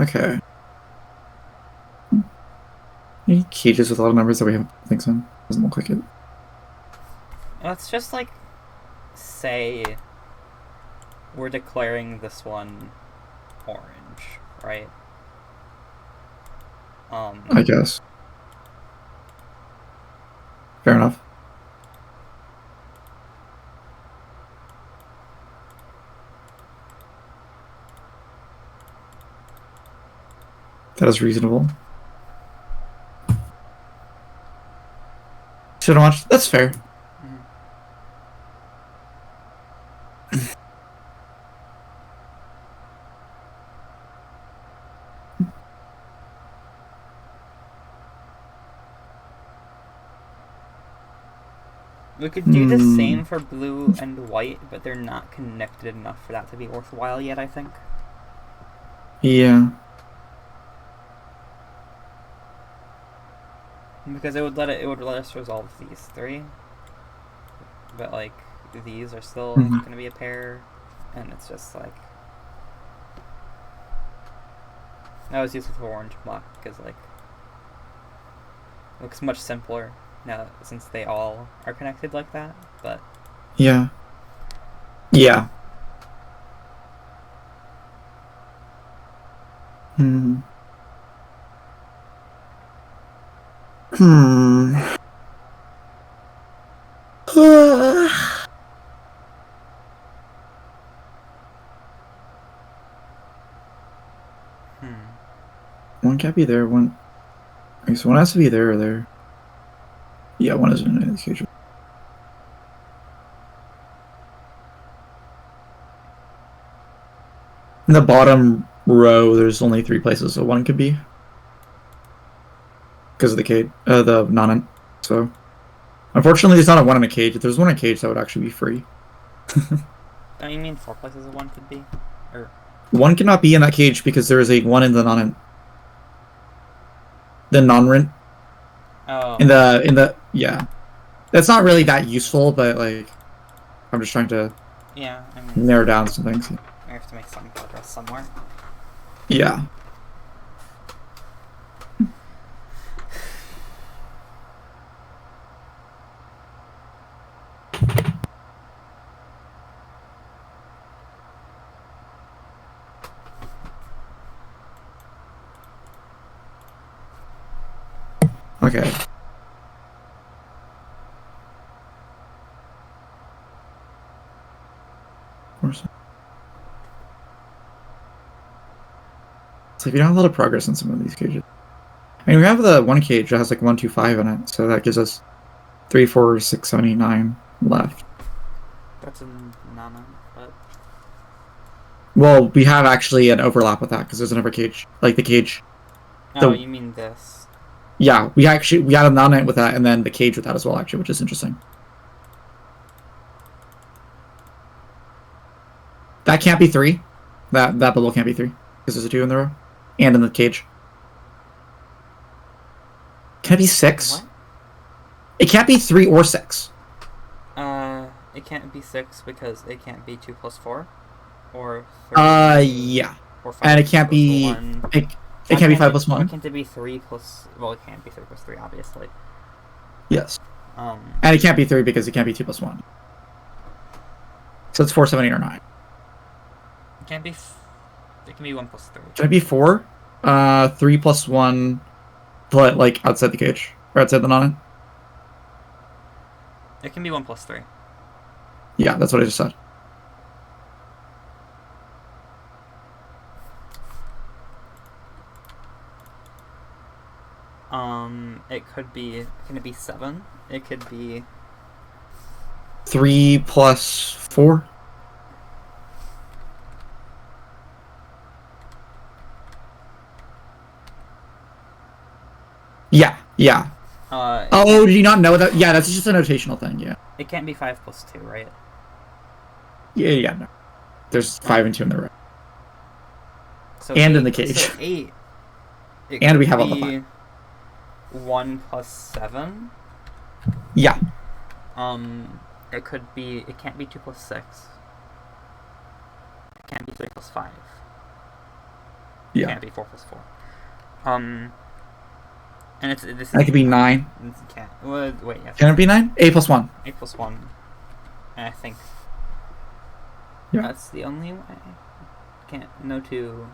Okay. Any cages with a lot of numbers that we have things on? Doesn't look like it. Let's just, like, say we're declaring this one orange, right? I guess. Fair enough. That is reasonable. Should have watched. That's fair. We could do the same for blue and white, but they're not connected enough for that to be worthwhile yet, I think. Yeah. Because it would let us resolve these 3. But like these are still gonna be a pair, and it's just like I was used with orange and black because like it looks much simpler now since they all are connected like that, but yeah. Yeah. One can't be there, one... Okay, so one has to be there or there. Yeah, one isn't in the cage. In the bottom row, there's only 3 places so one could be. Because of the cage, the non. So, unfortunately, there's not a 1 in a cage. If there's 1 in a cage, that would actually be free. Don't you mean 4 places a 1 could be? Or 1 cannot be in that cage because there is a 1 in the non. The non-rent. Oh. In the yeah. That's not really that useful, but like, I'm just trying to. Yeah, I mean, narrow down some things. We have to make some progress somewhere. Yeah. Okay. It's like we don't have a lot of progress in some of these cages. I mean, we have the 1 cage that has like 1, 2, 5 in it, so that gives us 3, 4, 6, 7, 8, 9 left. That's a nana, but well, we have actually an overlap with that because there's another cage, like the cage. Oh, you mean this? Yeah, we got a non-ant with that, and then the cage with that as well, actually, which is interesting. That can't be 3. That bubble can't be 3 because there's a 2 in the row, and in the cage. Can it be 6? What? It can't be 3 or 6. It can't be 6 because it can't be 2 plus 4, or 3. Yeah. Or 5 and it can't be. 1. It can't be 5 plus 1. Why can't it be 3 plus? Well, it can't be 3 plus 3, obviously. Yes. And it can't be 3 because it can't be 2 plus 1. So it's 4, 7, 8, or 9. It can't be. It can be 1 plus 3. Can it be 4? 3 plus 1, but like outside the cage or outside the non. It can be 1 plus 3. Yeah, that's what I just said. It could be. Can it be 7? It could be 3 plus 4. Yeah, yeah. Oh, did you not know that? Yeah, that's just a notational thing, yeah. It can't be 5 plus 2, right? Yeah, no. There's 5 and 2 in the row. So and 8, in the cage. So 8. And we have all the 5. 1 plus 7? Yeah. It could be. It can't be 2 plus 6. It can't be 3 plus 5. Yeah. It can't be 4 plus 4. And it's this. That could be 9. It can't. Well, wait. Yes. Can it be 9? 8 plus 1. 8 plus 1. And I think. Yeah. That's the only way. Can't. No 2.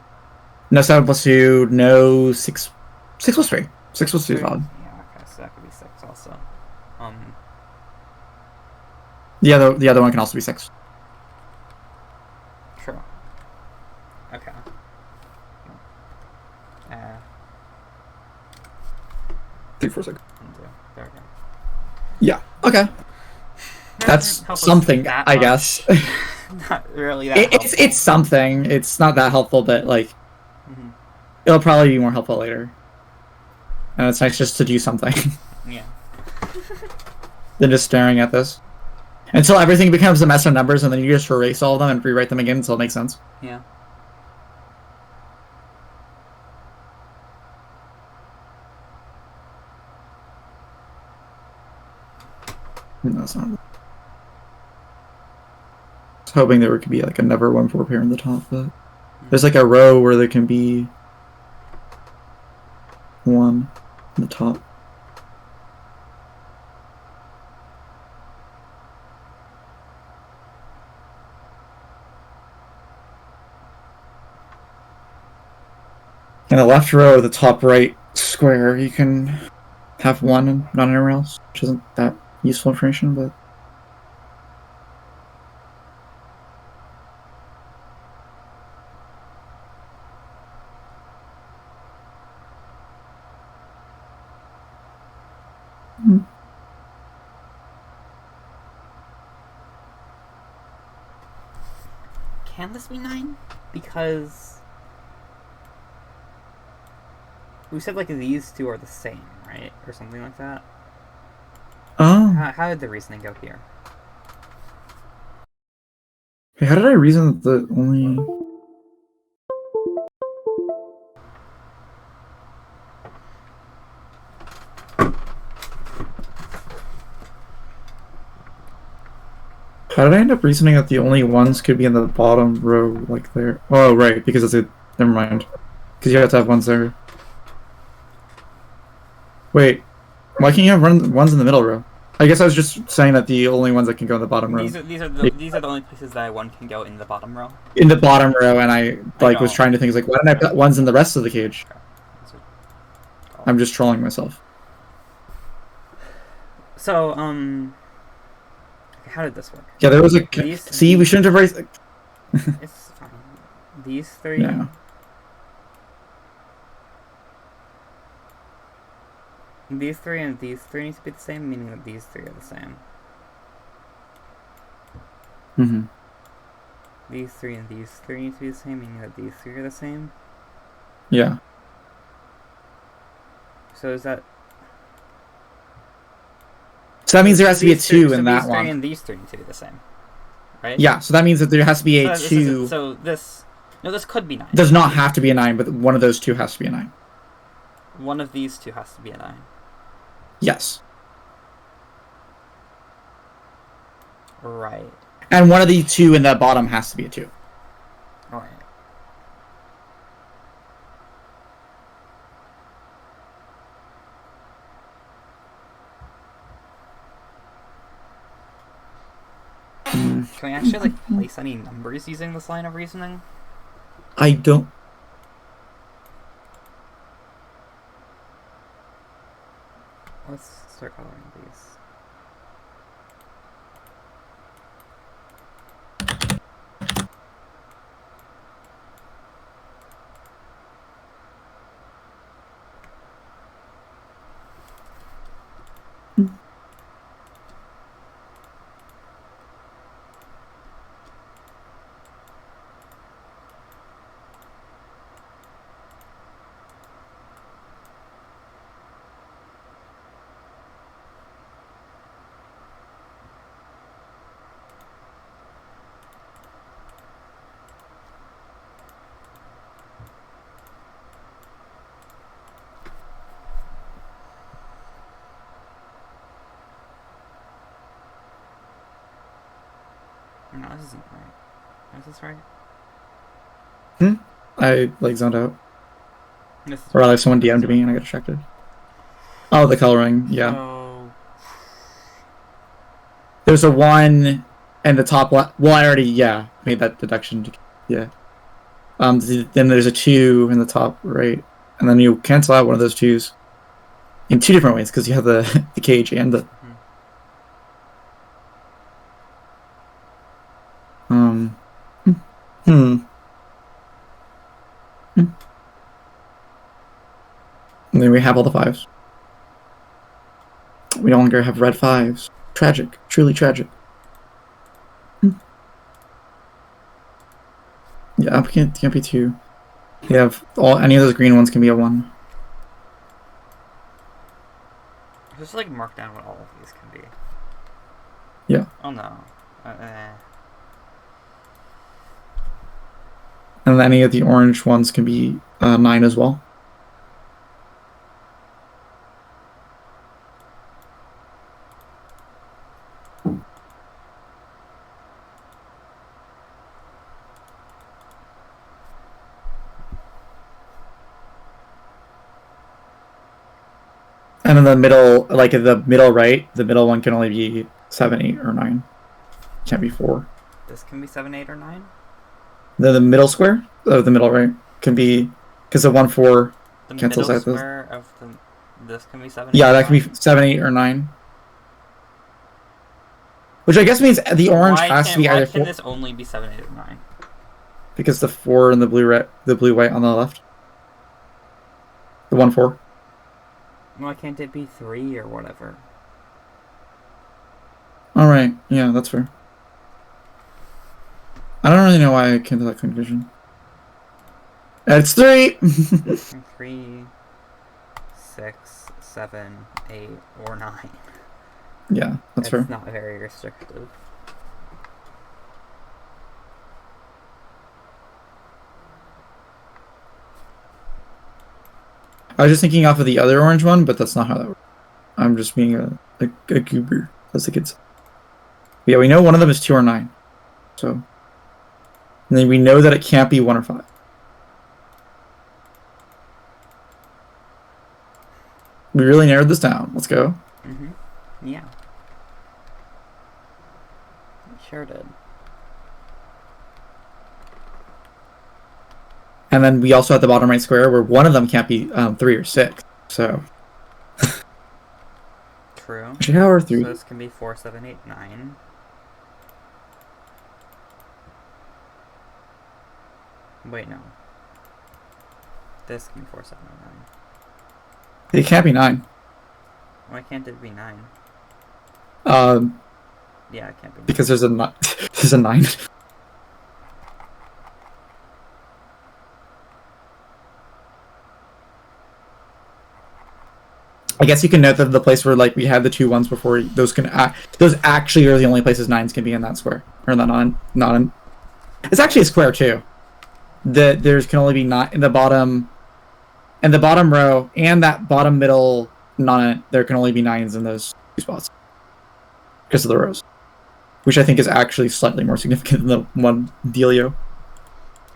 No 7 plus 2. No 6. 6 plus 3. 6 plus 2 is valid. Yeah. Okay. So that could be 6 also. The other one can also be 6. True. Okay. 3, 4, 6. There we go. Yeah. Okay. That's something, I guess. Not really that it's something. It's not that helpful, but like, it'll probably be more helpful later. And it's nice just to do something. Yeah. Than just staring at this. Until everything becomes a mess of numbers, and then you just erase all of them and rewrite them again until it makes sense. Yeah. No, that's not. I was hoping there could be like another 1-4 pair in the top, but there's like a row where there can be 1 in the top. In the left row, the top right square, you can have 1 and not anywhere else, which isn't that useful information, but. can this be 9? Because we said like these two are the same, right? Or something like that. Oh. How did the reasoning go here? Hey, how did I reason that the only... How did I end up reasoning that the only ones could be in the bottom row, like there? Oh, right, because it's a... Never mind. Because you have to have ones there. Wait, why can't you have ones in the middle row? I guess I was just saying that the only ones that can go in the bottom row. These are the only places that one can go in the bottom row. In the bottom row, and I was trying to think, like, why didn't I put ones in the rest of the cage? Okay. I'm just trolling myself. So, how did this work? Yeah, there was a... See, we shouldn't have raised... It's fine. These three... Yeah. These three and these three need to be the same, meaning that these three are the same. Mm-hmm. These three and these three need to be the same, meaning that these three are the same. Yeah. So is that... So that means there has to be a 2 in that one. These three and these three need to be the same, right? Yeah, so that means that there has to be a 2. So this... No, this could be 9. Does not have to be a 9, but one of those 2 has to be a 9. One of these 2 has to be a 9. Yes. Right. And one of the 2 in the bottom has to be a 2. Right. Can we actually, like, place any numbers using this line of reasoning? I don't... Let's start coloring these. No, this isn't right. Is this right? I, like, zoned out. Or rather, someone DM'd me and I got distracted. Oh, the coloring, yeah. So... There's a 1 and the top left. Well, I already, made that deduction. Yeah. Then there's a 2 in the top right. And then you cancel out one of those 2s in 2 different ways, because you have the, the cage and the... And then we have all the 5s. We no longer have red 5s. Tragic. Truly tragic. Yeah, it can't be 2. You have any of those green ones can be a 1. Just like mark down what all of these can be. Yeah. Oh no. And any of the orange ones can be 9 as well. And in the middle, like in the middle right, the middle one can only be 7, 8, or 9. Can't be 4. This can be 7, 8, or 9? The middle square of the middle right can be, because the 1, 4 cancels out. The middle square of this can be 7, 8, yeah, that can be 7, 8, or 9. Which I guess means the orange has to be either 4. Why can this only be 7, 8, or 9? Because the 4 and the blue white on the left. The 1, 4. Why can't it be 3 or whatever? Alright, yeah, that's fair. I don't really know why I came to that conclusion. It's 3! 3, 6, 7, 8, or 9. Yeah, that's fair. It's not very restrictive. I was just thinking off of the other orange one, but that's not how that works. I'm just being a goober, as the kids say. Yeah, we know one of them is 2 or 9. So, and then we know that it can't be 1 or 5. We really narrowed this down. Let's go. Yeah. We sure did. And then we also have the bottom right square where one of them can't be 3 or 6. So. True. Actually, how are 3? So this can be 4, 7, 8, 9. Wait, no. This can be 4, 7, 8, 9. It can't be 9. Why can't it be 9? Yeah, it can't be 9. Because there's a 9. I guess you can note that the place where like we had the 2 ones before, those actually are the only places 9s can be in that square, or that not in. It's actually a square too. There's can only be 9 in the bottom row and that bottom middle non. There can only be 9s in those 2 spots because of the rows, which I think is actually slightly more significant than the one dealio.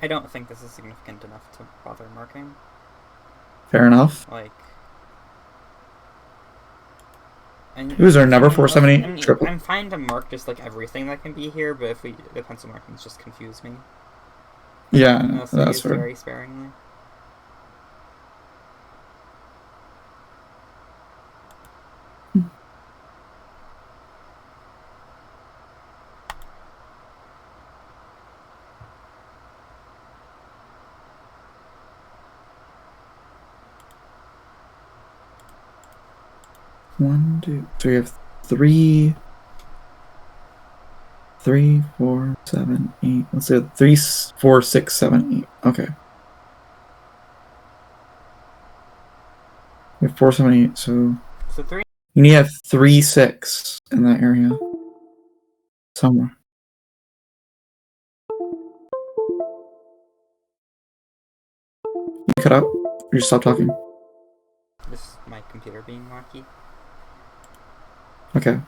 I don't think this is significant enough to bother marking. Fair enough. Like. Who's our number 478? Triple. I'm fine to mark just like everything that can be here, but if the pencil markings just confuse me. Yeah, that's fair. Very sparingly. One, 2, 3. We have 3, 3, 4, 7, 8. Let's say 3, 4, 6, 7, 8. Okay. We have 4, 7, 8. So 3. You need to have 3, 6 in that area somewhere. You cut out? Or you stop talking? This is my computer being wacky. Okay.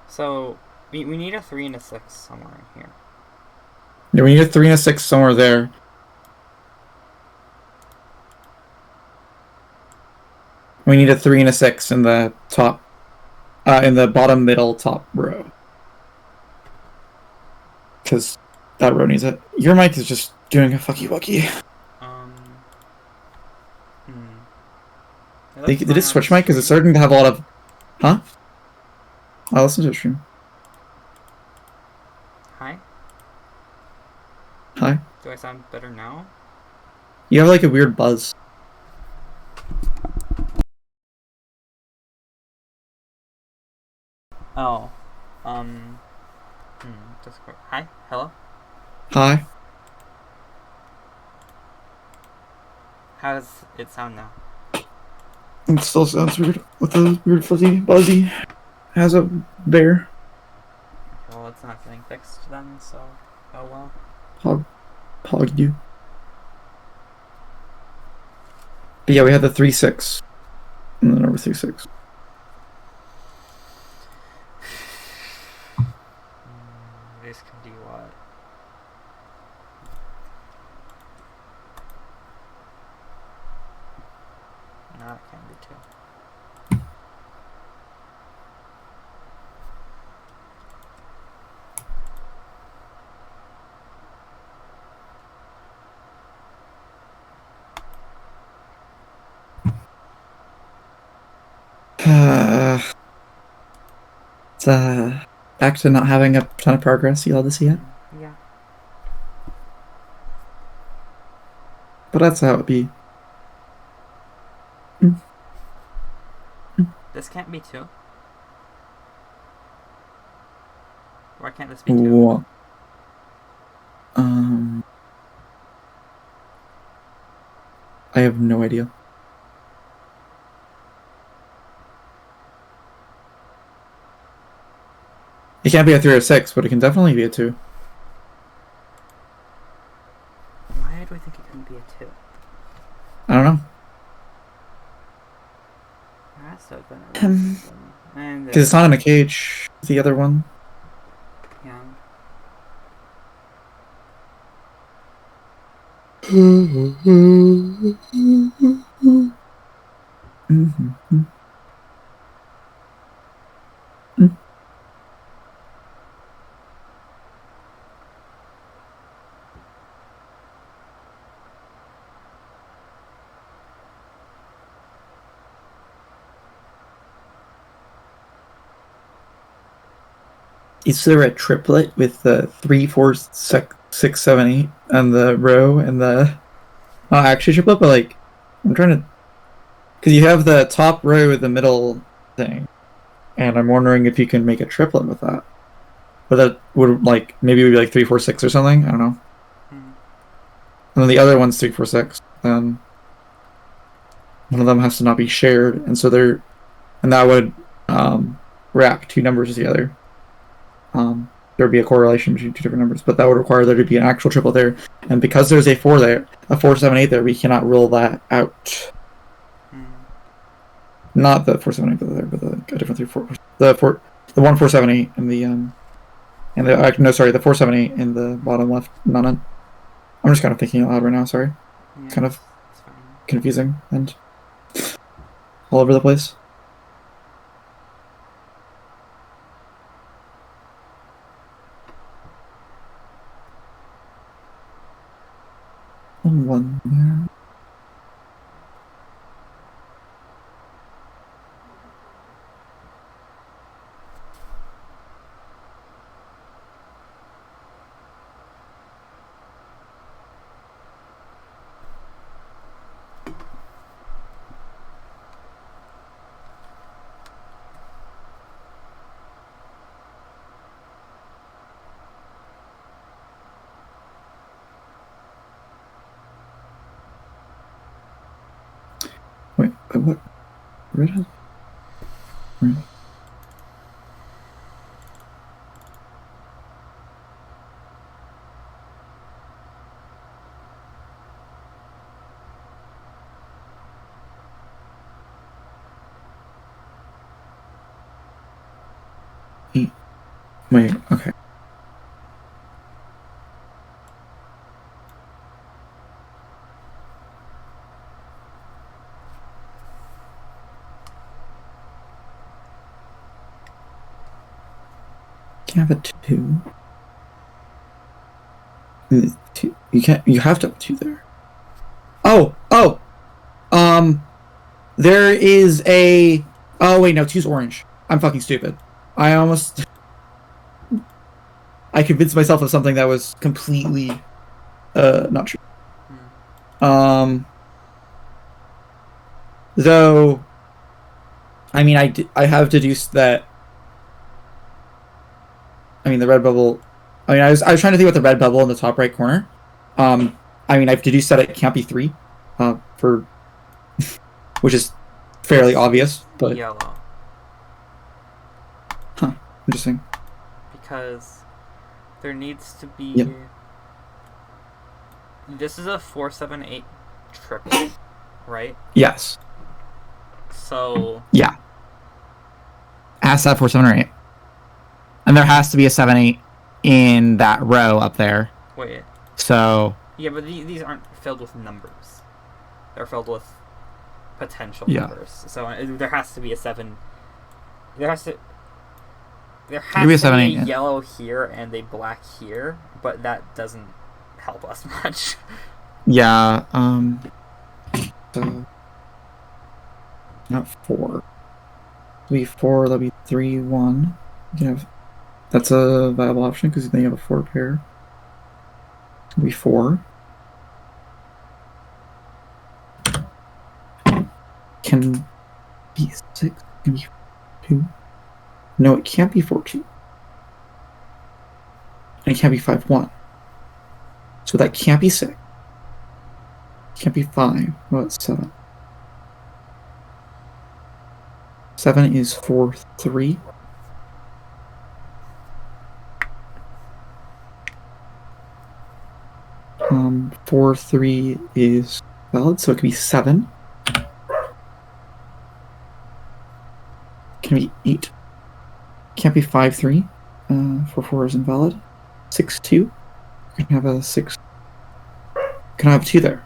So, we need a 3 and a 6 somewhere in here. Yeah, we need a 3 and a 6 somewhere there. We need a 3 and a 6 in the top, in the bottom middle top row. Because that row needs it. Your mic is just doing a fucky wucky. Did it switch mic? Because it's starting to have a lot of... Huh? I'll listen to the stream. Hi? Hi? Do I sound better now? You have like a weird buzz. Oh. Discord. Hi? Hello? Hi? How does it sound now? It still sounds weird with a weird fuzzy buzzy. Has a bear. Well, it's not getting fixed then, so oh well. Pog you. But yeah, we had the 3, 6. And the number 3, 6. This can do what? No, it can be 2. It's back to not having a ton of progress. You all this yet? Yeah. But that's how it be. This can't be 2. Why can't this be 2? What? I have no idea. It can't be a 3 or 6, but it can definitely be a 2. Why do I think it couldn't be a 2? I don't know. There has to have been a reason. Because it's not in a cage. The other one. Yeah. Is there a triplet with the 3, 4, 6, 7, 8 on the row and the actually triplet? But like, I'm trying to, because you have the top row with the middle thing, and I'm wondering if you can make a triplet with that. But that would like maybe it would be like 3, 4, 6 or something. I don't know. And then the other one's 3, 4, 6. Then one of them has to not be shared, and so that would wrap 2 numbers together. There would be a correlation between 2 different numbers, but that would require there to be an actual triple there. And because there's a 4 there, a 4, 7, 8 there, we cannot rule that out. Not the 4, 7, 8 there, but a different 3, 4. The 1, 4, 7, 8 and the 4, 7, 8 in the bottom left. I'm just kind of thinking out loud right now. Sorry, kind of confusing and all over the place. One there. Wait, what? Red has... Right. Wait, okay. Can't have a 2. You can't. You have to have a 2 there. Oh. There is a. Oh wait, no. 2's orange. I'm fucking stupid. I convinced myself of something that was completely, not true. Though. I mean, I have deduced that. I mean, the red bubble. I mean, I was trying to think about the red bubble in the top right corner. I mean, I've deduced that it can't be 3, for, which is fairly obvious, but yellow. Huh? Interesting. Because there needs to be. Yep. This is a 4, 7, 8 triple, right? Yes. So. Yeah. Has to have 4, 7, or 8. And there has to be a 7, 8 in that row up there. Wait. So. Yeah, but these aren't filled with numbers. They're filled with potential numbers. So there has to be a 7. There has to be a yellow here and a black here, but that doesn't help us much. Yeah. So. Not 4. That'll be 4. That'll be 3, 1. You can have. That's a viable option because then you have a 4 pair. It'll be 4. Can be 6. Can be 2. No, it can't be 4, 2. And it can't be 5, 1. So that can't be 6. Can't be 5. What, 7? 7 is 4, 3. Um, 4, 3 is valid, so it can be 7. Can be 8. Can't be 5, 3. 4, 4 is invalid. 6, 2. Can have a 6. Can I have 2 there?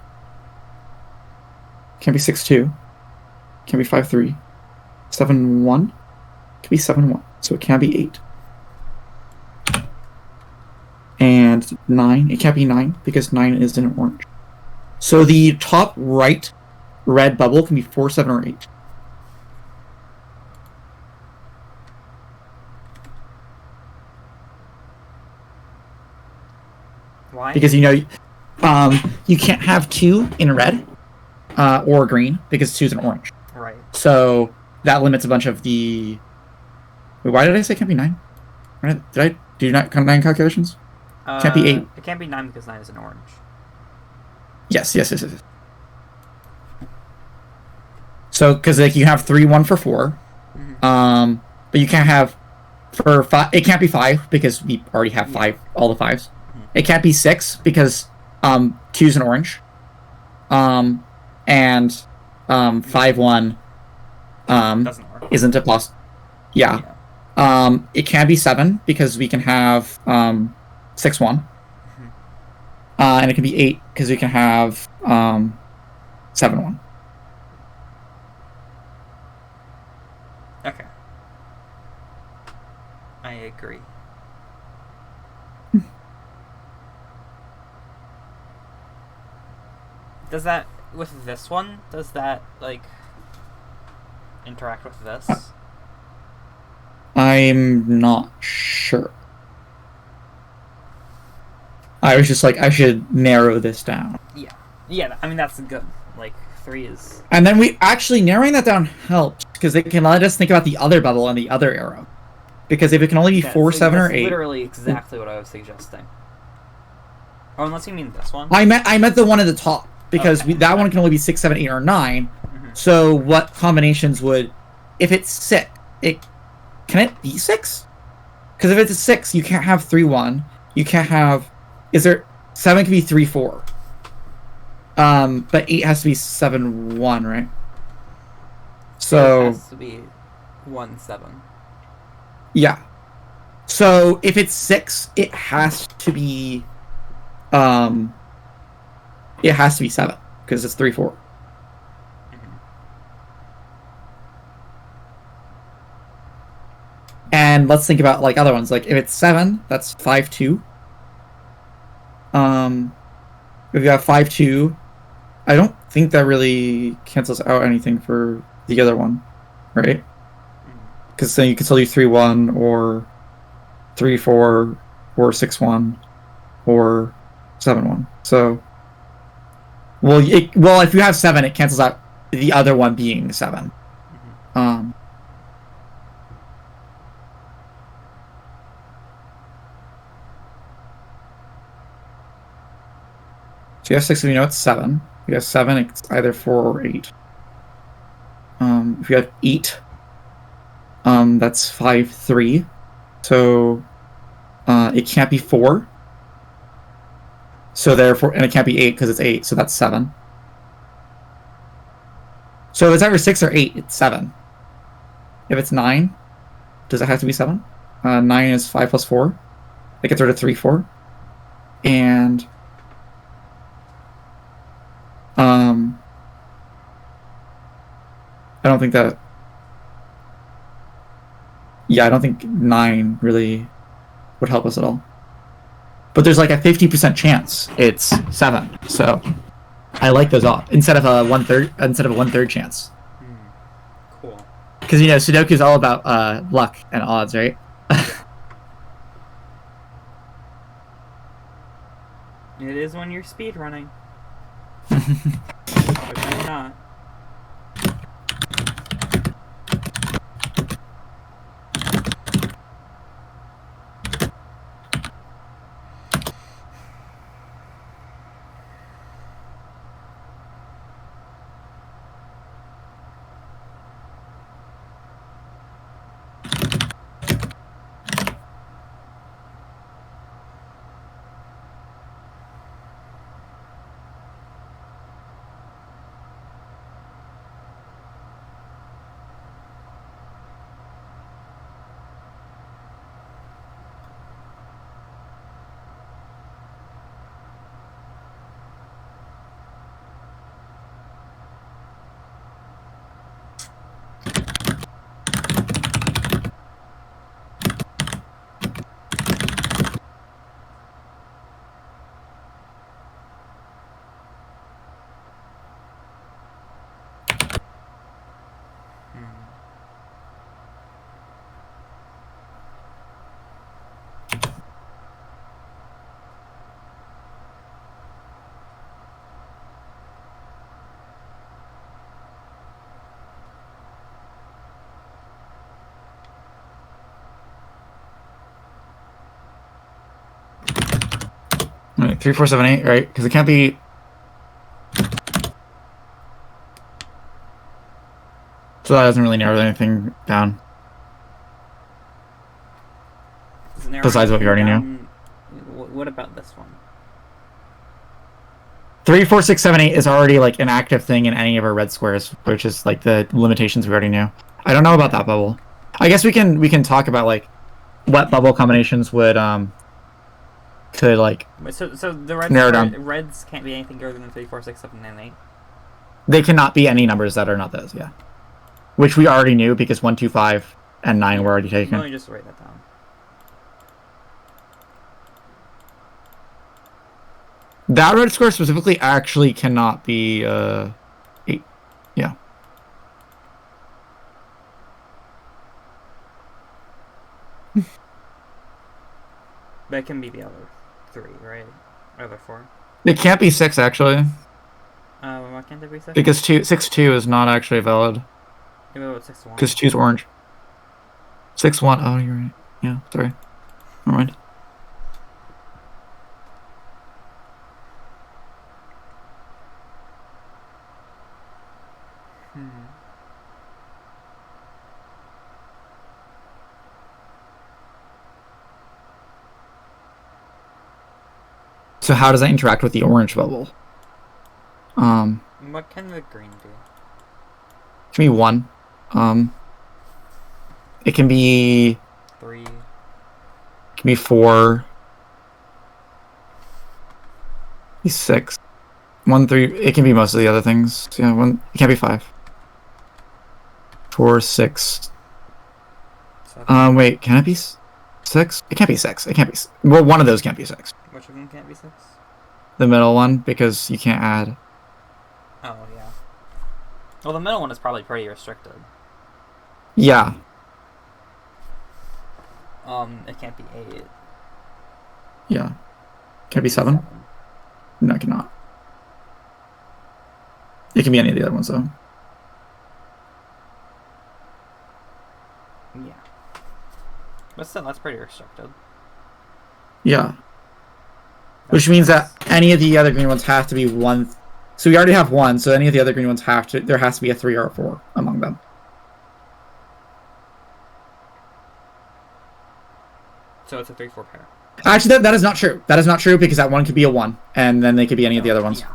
Can't be 6, 2. Can't be 5, 3. 7, 1. Can be 7, 1. So it can be 8. And 9. It can't be 9 because 9 is in orange. So the top right red bubble can be 4, 7, or 8. Why? Because you can't have 2 in red or green because 2 is in orange. Right. So that limits a bunch of the. Wait, why did I say it can't be 9? Did I do 9 calculations? Can't be 8. It can't be 9 because 9 is in orange. Yes. So, because like you have 3, 1 for 4, but you can't have for 5. It can't be 5 because we already have 5, all the 5s. It can't be 6 because 2's in orange, and 5, 1 Doesn't work. isn't a plus. Yeah. It can be 7 because we can have 6, 1. And it can be 8 because we can have 7, 1. Okay. I agree. Does that, with this one, does that, like, interact with this? I'm not sure. I was just like, I should narrow this down. Yeah, I mean, that's good. Like, 3 is... And then we actually, narrowing that down helped, because it can let us think about the other bubble and the other arrow. Because if it can only be 4, 7, or 8... literally exactly what I was suggesting. Oh, unless you mean this one? I meant the one at the top, because Okay. that one can only be 6, 7, 8, or 9. So what combinations would... If it's 6, can it be 6? Because if it's a 6, you can't have 3, 1. You can't have... 7 can be 3, 4. But 8 has to be 7, 1, right? So... It has to be 1, 7. Yeah. So if it's 6, it has to be... It has to be 7, because it's 3, 4. And let's think about like other ones. Like if it's 7, that's 5, 2. If you have 5, 2, I don't think that really cancels out anything for the other one, right? Because then you can still do 3, 1, or 3, 4, or 6, 1, or 7, 1. So, well, if you have 7, it cancels out the other one being 7. So you have 6, we know it's 7. If you have 7, it's either 4 or 8. If you have 8, that's 5, 3. So it can't be 4. So therefore, and it can't be 8 because it's 8. So that's 7. So if it's either 6 or 8, it's 7. If it's 9, does it have to be 7? 9 is 5 plus 4. It gets rid of 3, 4. And I don't think that... Yeah, I don't think 9 really would help us at all. But there's like a 50% chance it's 7. So I like those off instead of a 1/3 chance. Cool. Because Sudoku is all about luck and odds, right? It is when you're speedrunning. But I'm not. Wait, 3, 4, 7, 8, right? Because it can't be. So that doesn't really narrow anything down. Besides what we already knew. What about this one? 3, 4, 6, 7, 8 is already like an active thing in any of our red squares, which is like the limitations we already knew. I don't know about that bubble. I guess we can talk about like what bubble combinations would could like so the reds can't be anything greater than 3, 4, 6, 7, and 8. They cannot be any numbers that are not those, yeah. Which we already knew because 1, 2, 5, and 9 were already taken. Let me just write that down. That red square specifically actually cannot be 8. Yeah. That can be the other 3, right? Other 4. It can't be 6 actually. Why can't it be 6? Because 6, 2 is not actually valid. Yeah, what about 6, 1? Because 2 is orange. 6, 1. Oh, you're right. Yeah, sorry. Never mind. So how does that interact with the orange bubble? What can the green do? It can be 1. It can be 3. It can be 4. Be 6. 1, 3. It can be most of the other things. Yeah, 1. It can't be 5. 4, 6. 7. Wait, can it be 6? It can't be 6. It can't be. Well, one of those can't be 6. Which of them can't be 6? The middle one, because you can't add. Oh, yeah. Well, the middle one is probably pretty restricted. Yeah. It can't be 8. Yeah. Can it be 7? No, it cannot. It can be any of the other ones, though. Yeah. But still, that's pretty restricted. Yeah. Which means that any of the other green ones have to be 1. So we already have 1, so any of the other green ones have to. There has to be a 3 or a 4 among them. So it's a 3-4 pair. Actually, that is not true. That is not true because that one could be a 1, and then they could be any of the other ones. Yeah.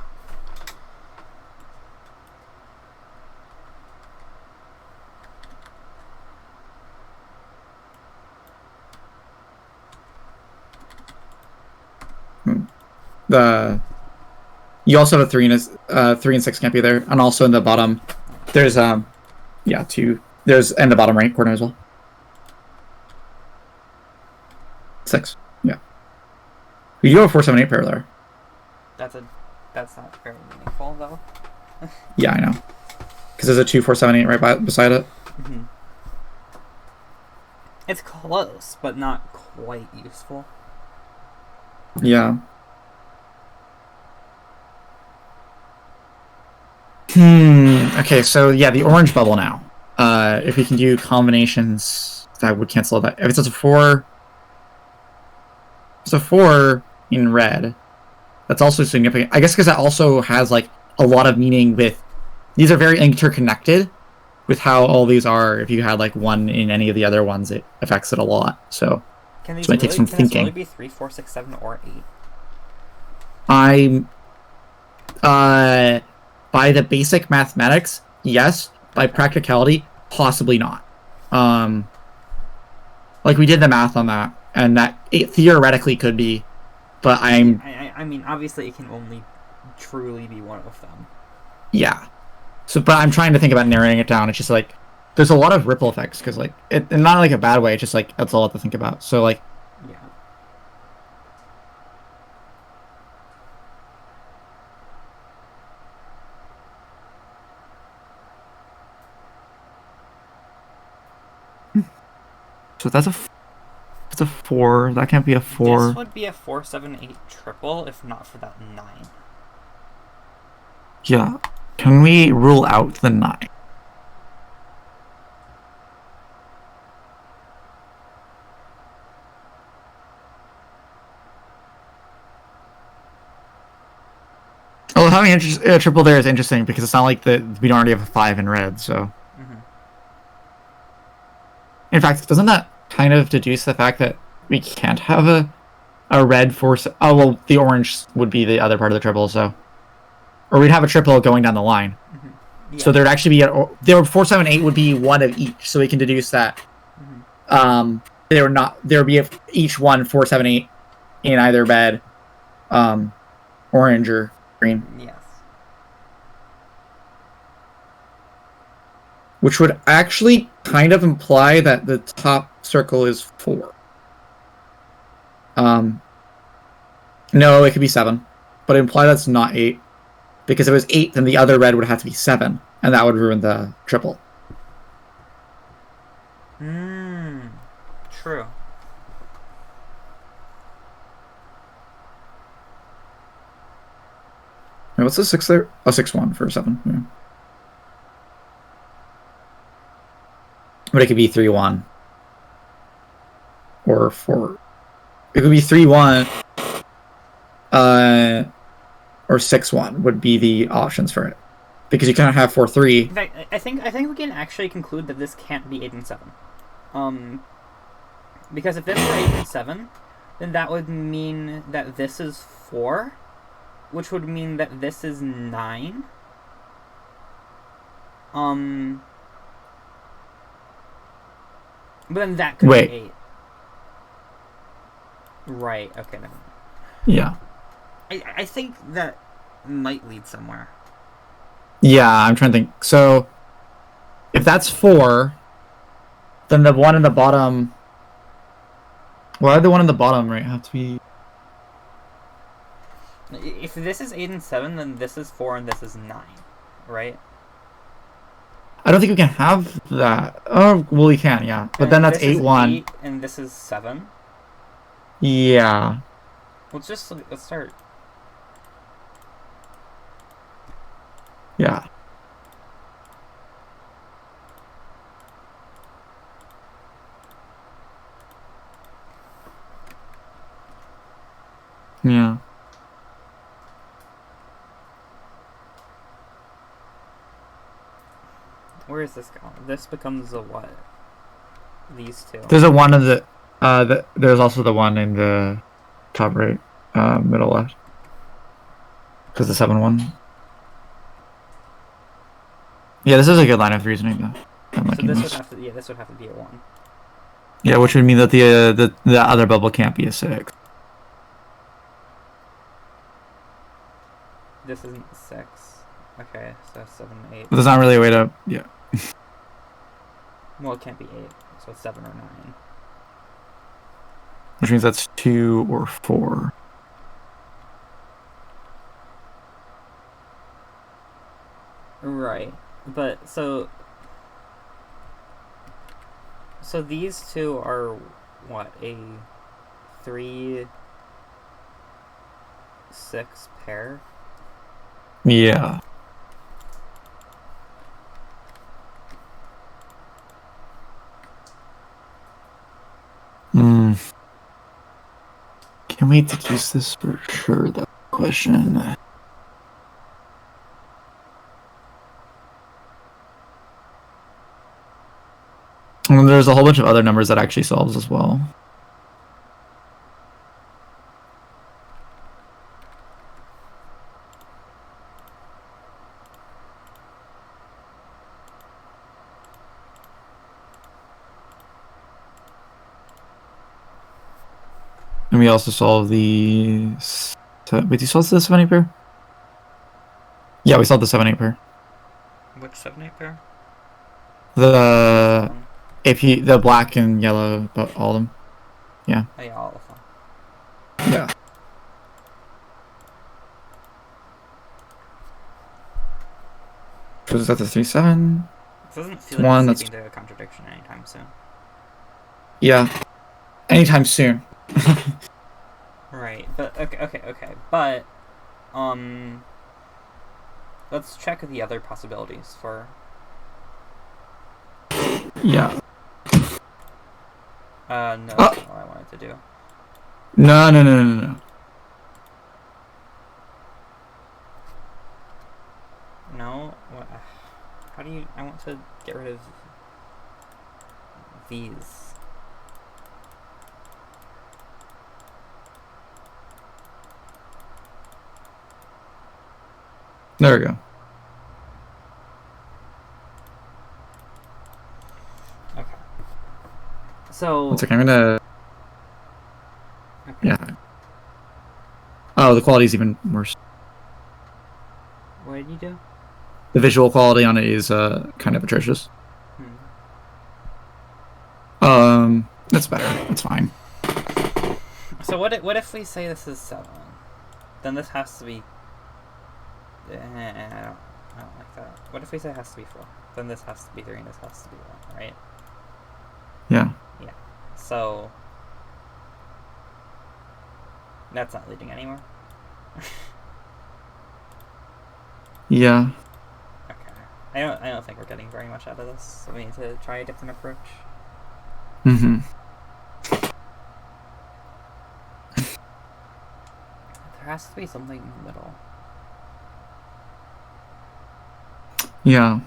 You also have a 3 and 3 and 6 can't be there, and also in the bottom, there's 2. There's in the bottom right corner as well. 6, yeah. You do have a 4, 7, 8 pair there. That's not very meaningful though. Yeah, I know. Because there's a 2, 4, 7, 8 right beside it. Mm-hmm. It's close, but not quite useful. Yeah. Okay, so yeah, the orange bubble now. If we can do combinations, that would cancel that. If it's a 4... It's a 4 in red. That's also significant. I guess because that also has like a lot of meaning with... These are very interconnected with how all these are. If you had like 1 in any of the other ones, it affects it a lot. So it might take some thinking. Can this really be 3, 4, 6, 7, or 8? By the basic mathematics, yes. By practicality, possibly not. Like we did the math on that, and that it theoretically could be, but I mean, obviously, it can only truly be one of them. Yeah. So, but I'm trying to think about narrowing it down. It's just like there's a lot of ripple effects because like it, and not like a bad way. It's just like that's a lot to think about. So like. Yeah. So that's it's a 4. That can't be a 4. This would be a 4, 7, 8 triple if not for that 9. Yeah. Can we rule out the 9? having a triple there is interesting because it's not like we don't already have a 5 in red, so. Mm-hmm. In fact, doesn't that kind of deduce the fact that we can't have a red 4... Oh, well, the orange would be the other part of the triple, so. Or we'd have a triple going down the line. Mm-hmm. Yeah. So there'd actually be... There 4, 7, 8 would be one of each, so we can deduce that. Mm-hmm. There would be each one 4, 7, 8 in either red, orange, or green. Yes. Which would actually kind of imply that the top circle is 4. No, it could be 7. But imply that's not 8. Because if it was 8, then the other red would have to be 7. And that would ruin the triple. True. Wait, what's the 6 there? Oh, 6-1 for 7. Yeah. But it could be 3-1. Or 4. It could be 3-1. Or 6-1 would be the options for it. Because you kind of have 4-3. In fact, I think we can actually conclude that this can't be 8 and 7. Because if this were 8 and 7, then that would mean that this is 4, which would mean that this is 9. But then that could be 8. Right, okay. Then. Yeah. I think that might lead somewhere. Yeah, I'm trying to think. So, if that's 4, then the one in the bottom... Why would the one in the bottom right have to be... If this is 8 and 7, then this is 4 and this is 9, right? I don't think we can have that. Oh, well, we can, yeah. But then that's 8-1. 8 and this is 7? Yeah. Let's start. Yeah. Yeah. Where is this going? This becomes a what? These two. There's a 1 in the... there's also the 1 in the top right, middle left. Because the 7-1. Yeah, this is a good line of reasoning, though. So this would have to be a 1. Yeah, which would mean that the other bubble can't be a 6. This isn't 6. Okay, so 7, 8. But there's not really a way to... Yeah. Well, it can't be 8, so it's 7 or 9. Which means that's 2 or 4. Right, but so these two are what, a 3-6 pair? Yeah. Can we deduce this for sure? That question. And there's a whole bunch of other numbers that actually solves as well. And we also solve the... Wait, do you solve the 7-8 pair? Yeah, we solved the 7-8 pair. Which 7-8 pair? The black and yellow, but all of them. Yeah. Oh yeah, all of them. Yeah. So is that the 3-7? This doesn't feel like it's leading to a contradiction anytime soon. Yeah. Anytime soon. Right, but okay. But let's check the other possibilities for. Yeah. No, that's not what I wanted to do. No. to get rid of these. There we go. Okay. So. One second, I'm gonna. Okay. Yeah. Oh, the quality's even worse. What did you do? The visual quality on it is kind of atrocious. That's better. That's fine. So what if we say this is 7? Then this has to be. I don't like that. What if we say it has to be 4? Then this has to be 3 and this has to be 1, right? Yeah. Yeah. So that's not leading anywhere. Yeah. Okay. I don't think we're getting very much out of this. So we need to try a different approach. Mm-hmm. There has to be something in the middle. Yeah.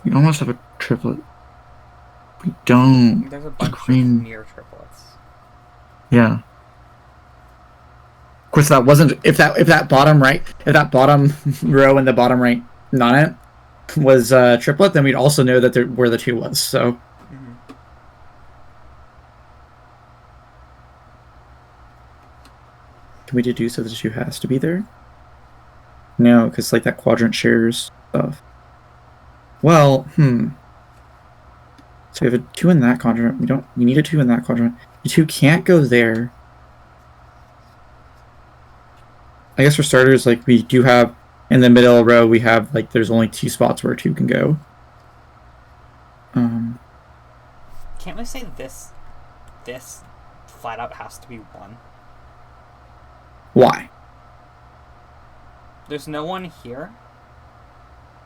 We almost have a triplet. We don't. There's a bunch of near triplets. Yeah. Of course, that wasn't if that bottom row and the bottom right non was triplet, then we'd also know that where the 2 was. So. Mm-hmm. Can we deduce that the 2 has to be there? No, because like that quadrant shares stuff. Well, So we have a 2 in that quadrant. We need a 2 in that quadrant. The 2 can't go there. I guess for starters, like we do have in the middle row, we have like there's only 2 spots where 2 can go. Can't we say this flat out has to be 1? Why? There's no 1 here.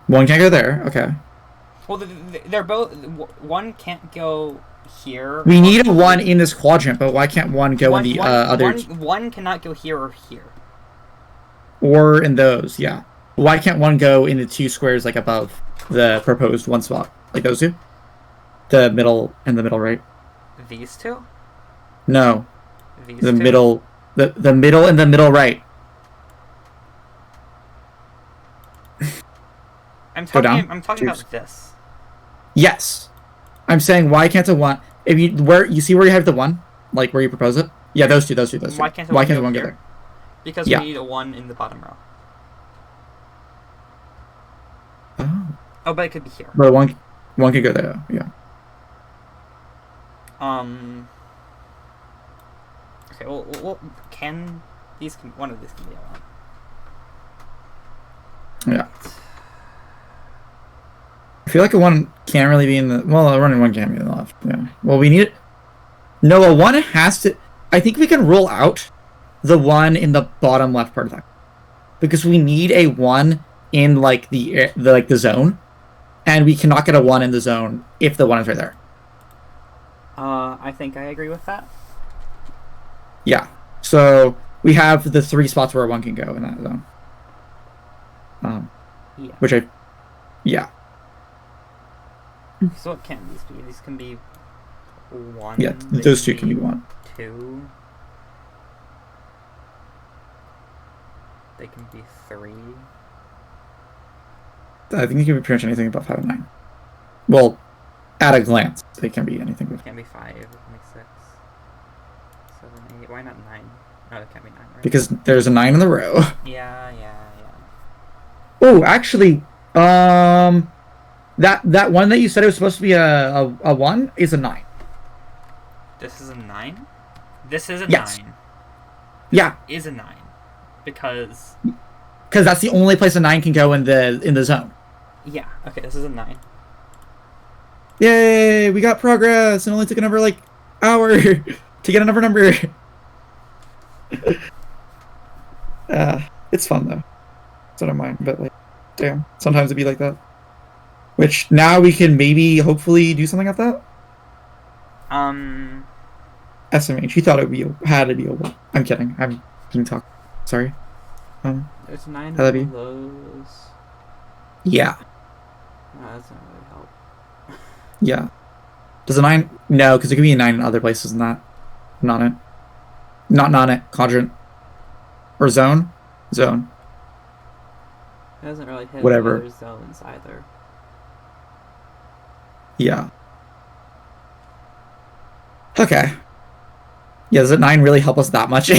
1 can't go there. Okay. Well, they're both. 1 can't go here. We need a 1 in this quadrant, but why can't 1 go in the other? 1 cannot go here or here. Or in those, yeah. Why can't 1 go in the 2 squares like above the proposed 1 spot, like those 2? The middle and the middle right. These 2? No. These the 2? middle, the middle and the middle right. I'm talking about this. Yes. I'm saying why can't a 1 if you see where you have the 1, like where you propose it? Yeah, those two. Why can't the 1 go there? Because we need a 1 in the bottom row. Oh, but it could be here. But 1 could go there, yeah. Okay, well can one of these can be a 1. Yeah. I feel like a 1 can't really be in the... Well, a running 1 can't be in the left. Yeah. Well, we need it... No, a 1 has to... I think we can rule out the 1 in the bottom left part of that. Because we need a 1 in, like, the zone. And we cannot get a 1 in the zone if the 1 is right there. I think I agree with that. Yeah. So, we have the 3 spots where a 1 can go in that zone. Yeah. Which I... Yeah. So what can these be? These can be 1. Yeah, those 2 can be 1. 2. They can be 3. I think you can be pretty much anything above 5 and 9. Well, at a glance, they can be anything. It can be 5. It can be 6. 7, 8. Why not 9? No, it can't be 9, right? Because there's a 9 in the row. Yeah. Oh, actually, that 1 that you said it was supposed to be a 1 is a 9. This is a 9? This is a yes. 9. Yeah. Is a 9. Because that's the only place a 9 can go in the zone. Yeah. Okay, this is a 9. Yay! We got progress. It only took another like hour to get another number. It's fun though. So I don't mind, but like, damn, sometimes it'd be like that. Which now we can maybe hopefully do something like that. SMH. He thought had to be a 1. I'm kidding. I'm being talk. Sorry. There's 9 of LB. those. Yeah. No, that doesn't really help. Yeah. Does a 9? No, because it could be a 9 in other places than that. Not it. Not it. Quadrant. Or zone. Zone. It doesn't really hit Whatever. other zones either. Yeah. Okay. Yeah, does a 9 really help us that much?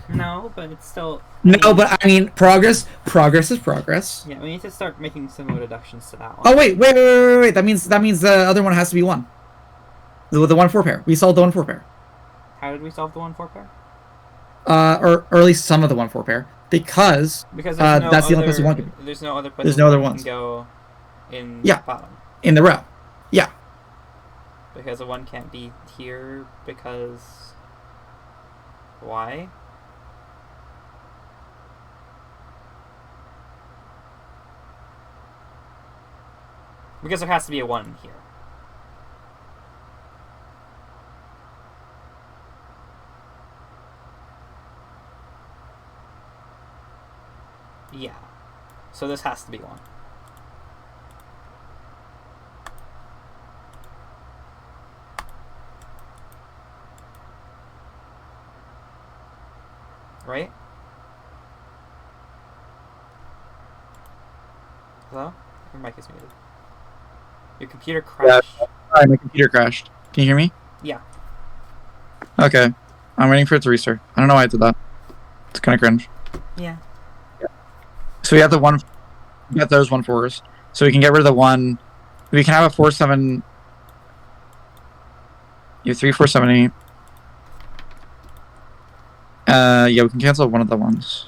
No, but it's still... No, but I mean, progress is progress. Yeah, we need to start making similar deductions to that one. Oh, wait. That means the other one has to be 1. The 1-4 pair. We solved the 1-4 pair. How did we solve the 1-4 pair? Or at least some of the 1-4 pair. Because there's that's the only place we want to be. There's no other place There's no other one ones. Can go in Yeah. bottom. In the row. Yeah. Because a 1 can't be here because... Why? Because there has to be a 1 here. Yeah. So this has to be 1. Right? Hello? Your mic is muted. Your computer crashed. Yeah. Sorry, my computer crashed. Can you hear me? Yeah. Okay. I'm waiting for it to restart. I don't know why I did that. It's kind of cringe. Yeah. So we have we got those 1-4s. So we can get rid of the 1. We can have a 4-7. You have 3, 4, 7, 8. Yeah, we can cancel one of the ones.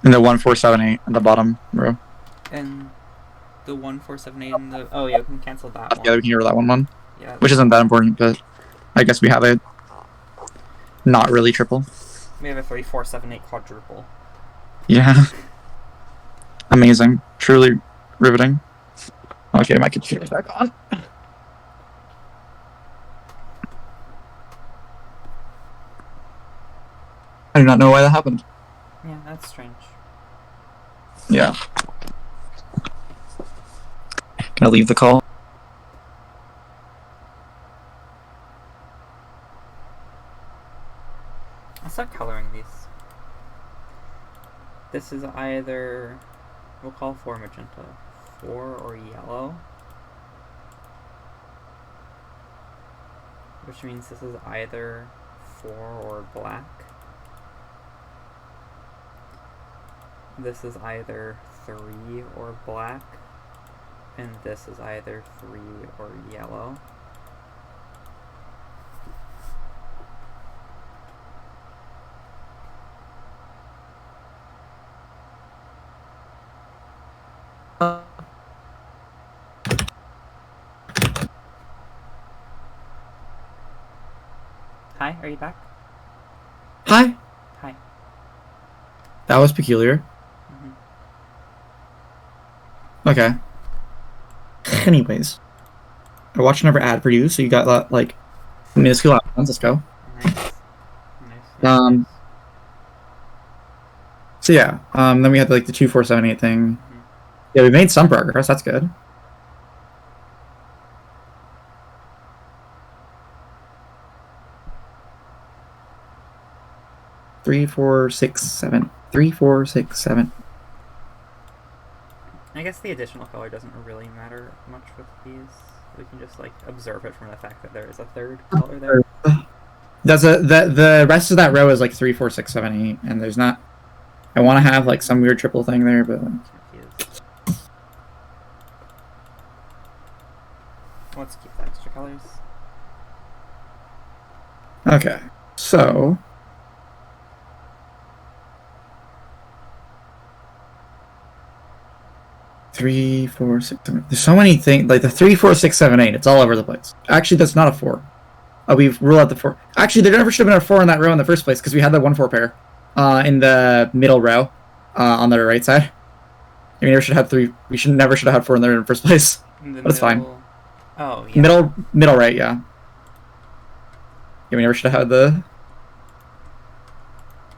And the 1, 4, 7, 8 at the bottom row. And the 1, 4, 7, 8 and the... Oh, yeah, we can cancel that one. Yeah, we can get rid of that one. Yeah. Which isn't that important, but I guess we have it. Not really triple. We have a 3, 4, 7, 8 quadruple. Yeah. Amazing. Truly riveting. Okay, my computer's back on. I do not know why that happened. Yeah, that's strange. Yeah. Can I leave the call? I'll start coloring these. This is either... We'll call 4 magenta. 4 or yellow. Which means this is either 4 or black. This is either 3 or black. And this is either 3 or yellow. Hi, are you back? Hi. Hi. That was peculiar. Okay. Anyways, I watched another ad for you, so you got that like minuscule options. Let's go. Nice. Nice. So yeah. Then we had like the 2, 4, 7, 8 thing. Yeah, we made some progress. That's good. Three, 4, 6, 7. 3, 4, 6, 7. I guess the additional color doesn't really matter much with these. We can just like observe it from the fact that there is a third color there. The rest of that row is like 3, 4, 6, 7, 8, and there's not. I want to have like some weird triple thing there, but Let's keep the extra colors. Okay, so. Three, 4, 6, 7. There's so many things. Like the 3, 4, 6, 7, 8. It's all over the place. Actually, that's not a 4. Oh, we've ruled out the 4. Actually, there never should have been a 4 in that row in the first place because we had the 1, 4 pair in the middle row on the right side. I mean, we should have 3. We never should have had 4 in there in the first place. But it's fine. Oh, yeah. Middle right, yeah. Yeah, we never should have had the...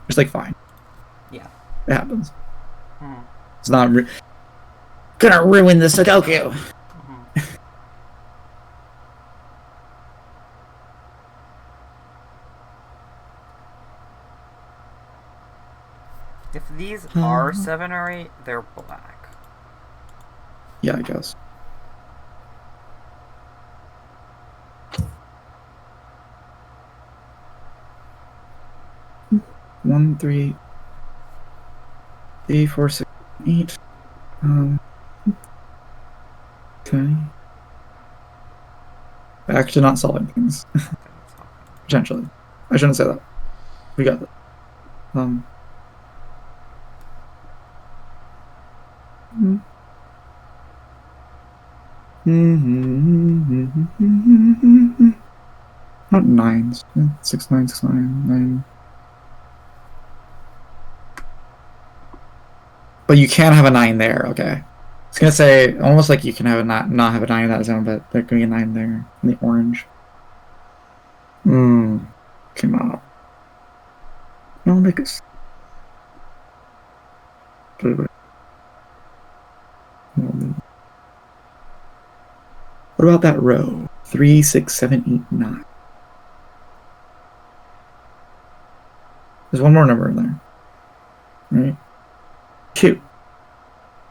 It's like, fine. Yeah. It happens. Mm-hmm. It's not gonna ruin the Sudoku. Mm-hmm. If these are 7 or 8, they're black. Yeah, I guess. One, three, 4, 6, 8. Okay. Back to not solving things. Potentially. I shouldn't say that. We got that. Not 9s. 6, 9, 6, 9, 9. But you can have a 9 there, okay. I was gonna say, almost like you can have a not have a 9 in that zone, but there could be a 9 there in the orange. Cannot. No, make us. What about that row? 3, 6, 7, 8, 9. There's one more number in there. Right? 2.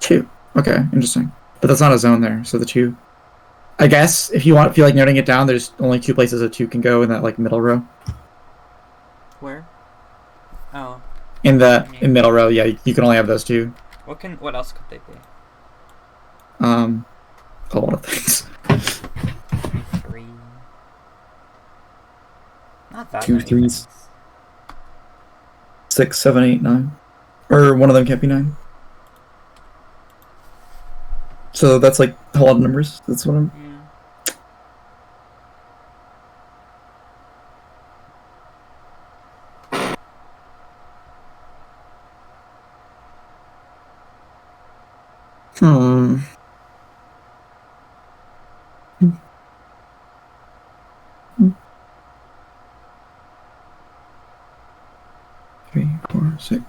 2. Okay, interesting. But that's not a zone there, so the 2. I guess if you feel like noting it down, there's only 2 places a 2 can go in that like middle row. Where? Oh. In middle row, yeah, you can only have those 2. What else could they be? A lot of things. 3. Not that 2, many 3, things. 6, 7, 8, 9. Or one of them can't be 9. So that's like a lot of numbers. That's what I'm... Yeah. 3, 4, 6.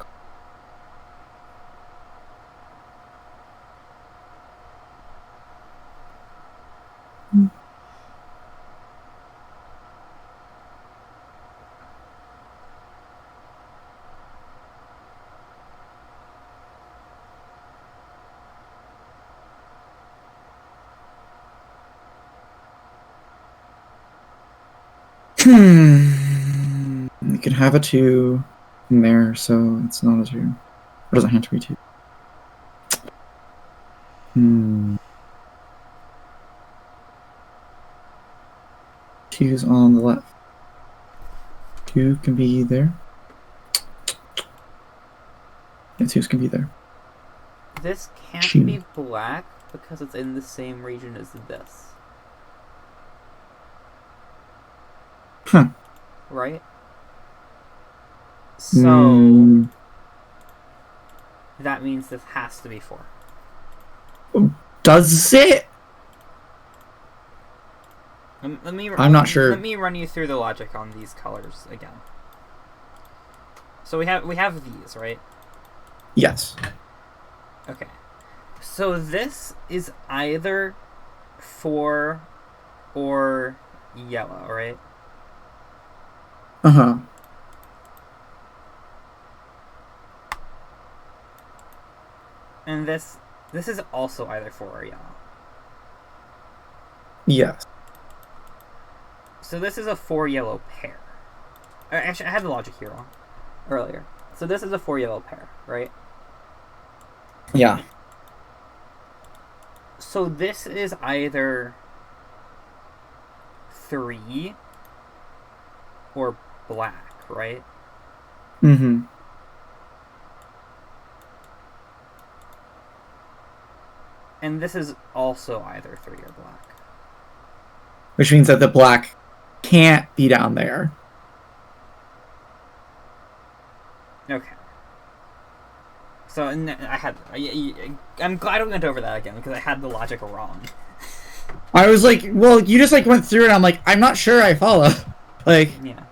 You can have a 2 in there, so it's not a 2. It doesn't have to be 2. 2's on the left. 2 can be there. Yeah, 2's can be there. This can't be black because it's in the same region as this. Huh. Right? So... That means this has to be 4. Does it? I'm not sure. Let me run you through the logic on these colors again. So we have these, right? Yes. Okay. So this is either 4 or yellow, right? Uh-huh. And this is also either 4 or yellow. Yes. So this is a 4 yellow pair. Actually, I had the logic here wrong earlier. So this is a 4 yellow pair, right? Yeah. So this is either 3 or black, right? Mm-hmm. And this is also either 3 or black. Which means that the black can't be down there. Okay. So I'm glad we went over that again because I had the logic wrong. I was like, well, you just like went through it. I'm like, I'm not sure I follow. Like, Yeah.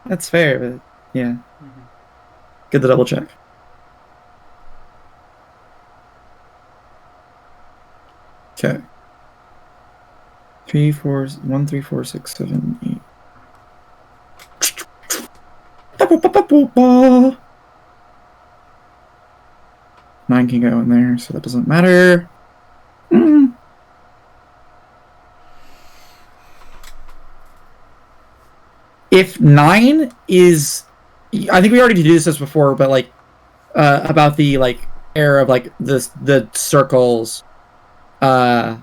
that's fair, but yeah. Mm-hmm. Good to double check. Okay. 3, 4, 1, 3, 4, 6, 7, 8. Nine can go in there, so that doesn't matter. If 9 is, I think we already did this before, but like about the like error of like the circles. Yeah,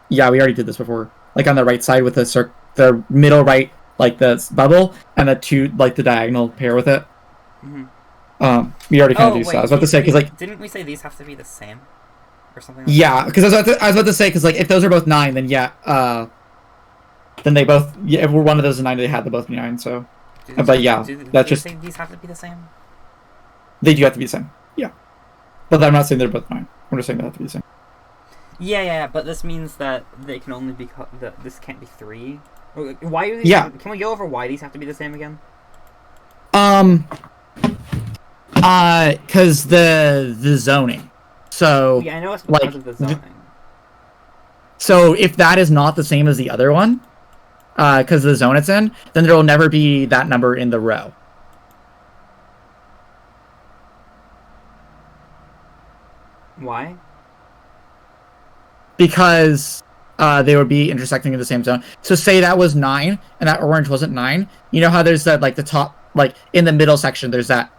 we already did this before. Like on the right side with the middle right, like the bubble, and the two like the diagonal pair with it. Mm-hmm. We already kind of do so. I was about to say because like didn't we say these have to be the same or something? Like yeah, because I was about to say because like if those are both 9, then yeah, then they both if we're one of those 9, they had to both be 9. So, but yeah, that's just these have to be the same. They do have to be the same. Yeah, but I'm not saying they're both 9. I'm just saying they have to be the same. Yeah, but this means that they can only be this can't be 3. Why are these? Yeah. Can we go over why these have to be the same again? Because the zoning. So yeah, I know it's because of the zoning. So if that is not the same as the other one, because of the zone it's in, then there will never be that number in the row. Why? Because they would be intersecting in the same zone. So say that was 9 and that orange wasn't 9. You know how there's that like the top, like in the middle section, there's that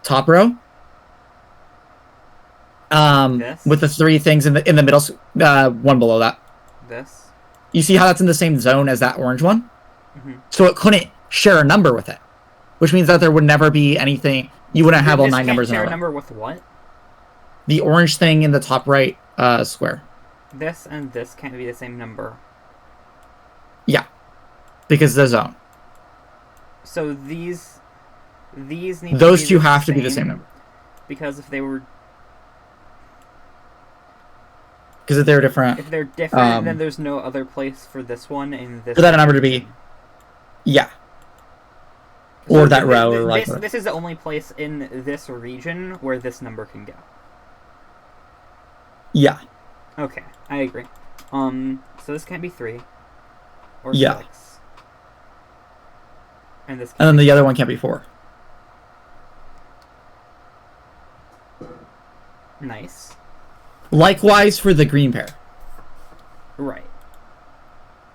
top row. With the 3 things in the middle, one below that. This. You see how that's in the same zone as that orange one? Mm-hmm. So it couldn't share a number with it, which means that there would never be anything. You wouldn't have all 9 numbers in a row. Share a number with what? The orange thing in the top right square. This and this can't be the same number. Yeah, because the zone. So these need. Those two have to be the same number. Because if they were. Because if they're different. If they're different, then there's no other place for this one in this. For that number to be. Yeah. Or so that row. Or like this is the only place in this region where this number can go. Yeah. Okay, I agree. So this can't be 3. Or 6. And this. And then the other one can't be 4. Nice. Likewise for the green pair. Right.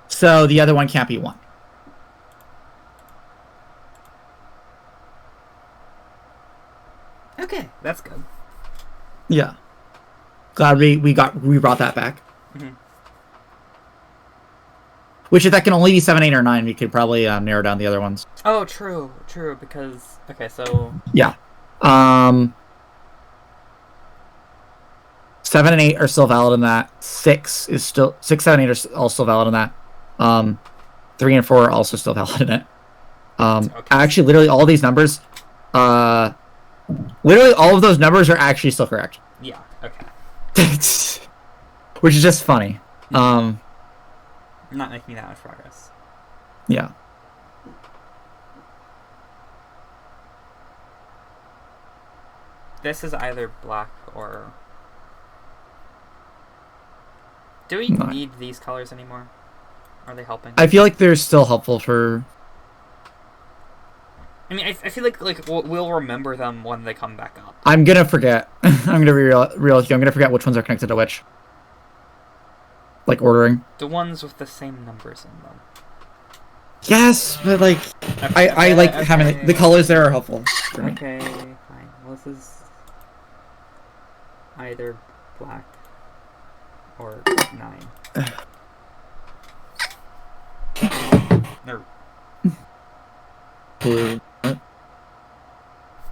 So the other one can't be 1. Okay, that's good. Yeah. Glad we brought that back. Mm-hmm. Which if that can only be 7, 8, or 9, we could probably narrow down the other ones. Oh, true, because okay, so yeah. 7 and 8 are still valid in that. 6, 7, 8 are all still valid in that. 3 and 4 are also still valid in it. Okay. Actually, literally all these numbers, literally all of those numbers are actually still correct. Yeah. Okay. Which is just funny. Not making that much progress. Yeah. This is either black or. Do we need these colors anymore? Are they helping? I feel like they're still helpful for. I mean, I feel like we'll remember them when they come back up. I'm gonna forget. I'm gonna be real with you. I'm gonna forget which ones are connected to which. Like ordering. The ones with the same numbers in them. Yes, but like, I like having the colors there are helpful for me. Okay, fine. Well, this is either black or 9. No. Blue.